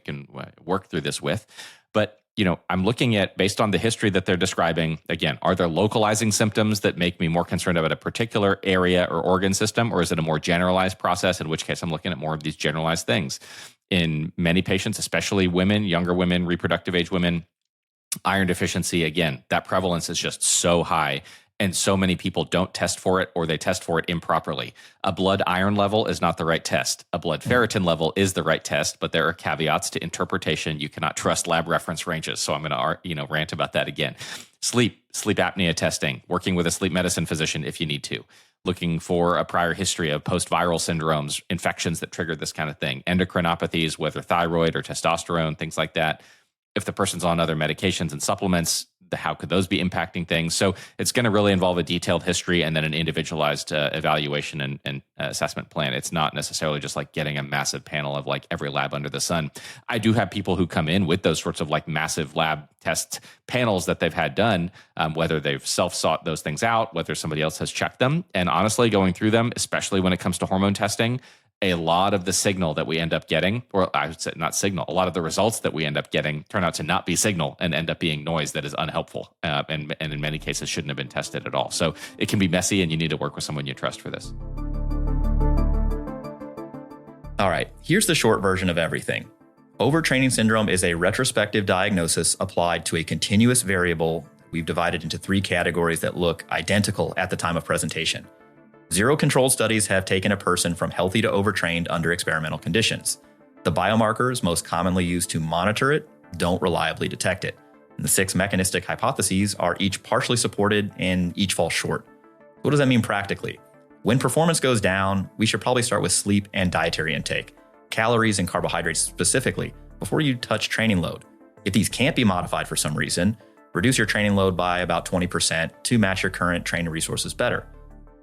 can work through this with. But I'm looking at, based on the history that they're describing, again, are there localizing symptoms that make me more concerned about a particular area or organ system, or is it a more generalized process, in which case I'm looking at more of these generalized things? In many patients, especially women, younger women, reproductive age women, iron deficiency, again, that prevalence is just so high. And so many people don't test for it, or they test for it improperly. A blood iron level is not the right test. A blood ferritin level is the right test, but there are caveats to interpretation. You cannot trust lab reference ranges. So I'm going to rant about that again. Sleep apnea testing, working with a sleep medicine physician if you need to. Looking for a prior history of post-viral syndromes, infections that trigger this kind of thing. Endocrinopathies, whether thyroid or testosterone, things like that. If the person's on other medications and supplements, how could those be impacting things? So it's going to really involve a detailed history and then an individualized evaluation and assessment plan. It's not necessarily just like getting a massive panel of like every lab under the sun. I do have people who come in with those sorts of like massive lab test panels that they've had done, whether they've self-sought those things out, whether somebody else has checked them. And honestly, going through them, especially when it comes to hormone testing, a lot of the signal that we end up getting, or I would say not signal, a lot of the results that we end up getting turn out to not be signal and end up being noise that is unhelpful, and in many cases shouldn't have been tested at all. So it can be messy, and you need to work with someone you trust for this. All right, here's the short version of everything. Overtraining syndrome is a retrospective diagnosis applied to a continuous variable we've divided into 3 categories that look identical at the time of presentation. 0 controlled studies have taken a person from healthy to overtrained under experimental conditions. The biomarkers most commonly used to monitor it don't reliably detect it. And the 6 mechanistic hypotheses are each partially supported and each fall short. What does that mean practically? When performance goes down, we should probably start with sleep and dietary intake, calories and carbohydrates specifically, before you touch training load. If these can't be modified for some reason, reduce your training load by about 20% to match your current training resources better.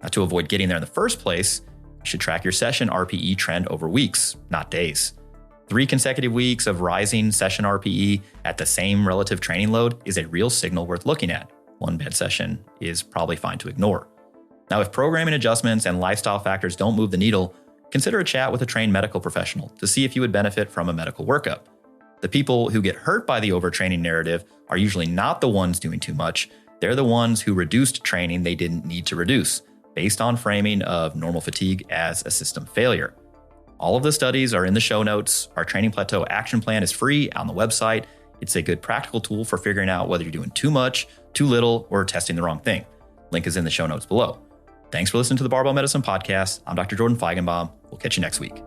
Now, to avoid getting there in the first place, you should track your session RPE trend over weeks, not days. 3 consecutive weeks of rising session RPE at the same relative training load is a real signal worth looking at. 1 bad session is probably fine to ignore. Now, if programming adjustments and lifestyle factors don't move the needle, consider a chat with a trained medical professional to see if you would benefit from a medical workup. The people who get hurt by the overtraining narrative are usually not the ones doing too much. They're the ones who reduced training they didn't need to reduce, based on framing of normal fatigue as a system failure. All of the studies are in the show notes. Our training plateau action plan is free on the website. It's a good practical tool for figuring out whether you're doing too much, too little, or testing the wrong thing. Link is in the show notes below. Thanks for listening to the Barbell Medicine Podcast. I'm Dr. Jordan Feigenbaum. We'll catch you next week.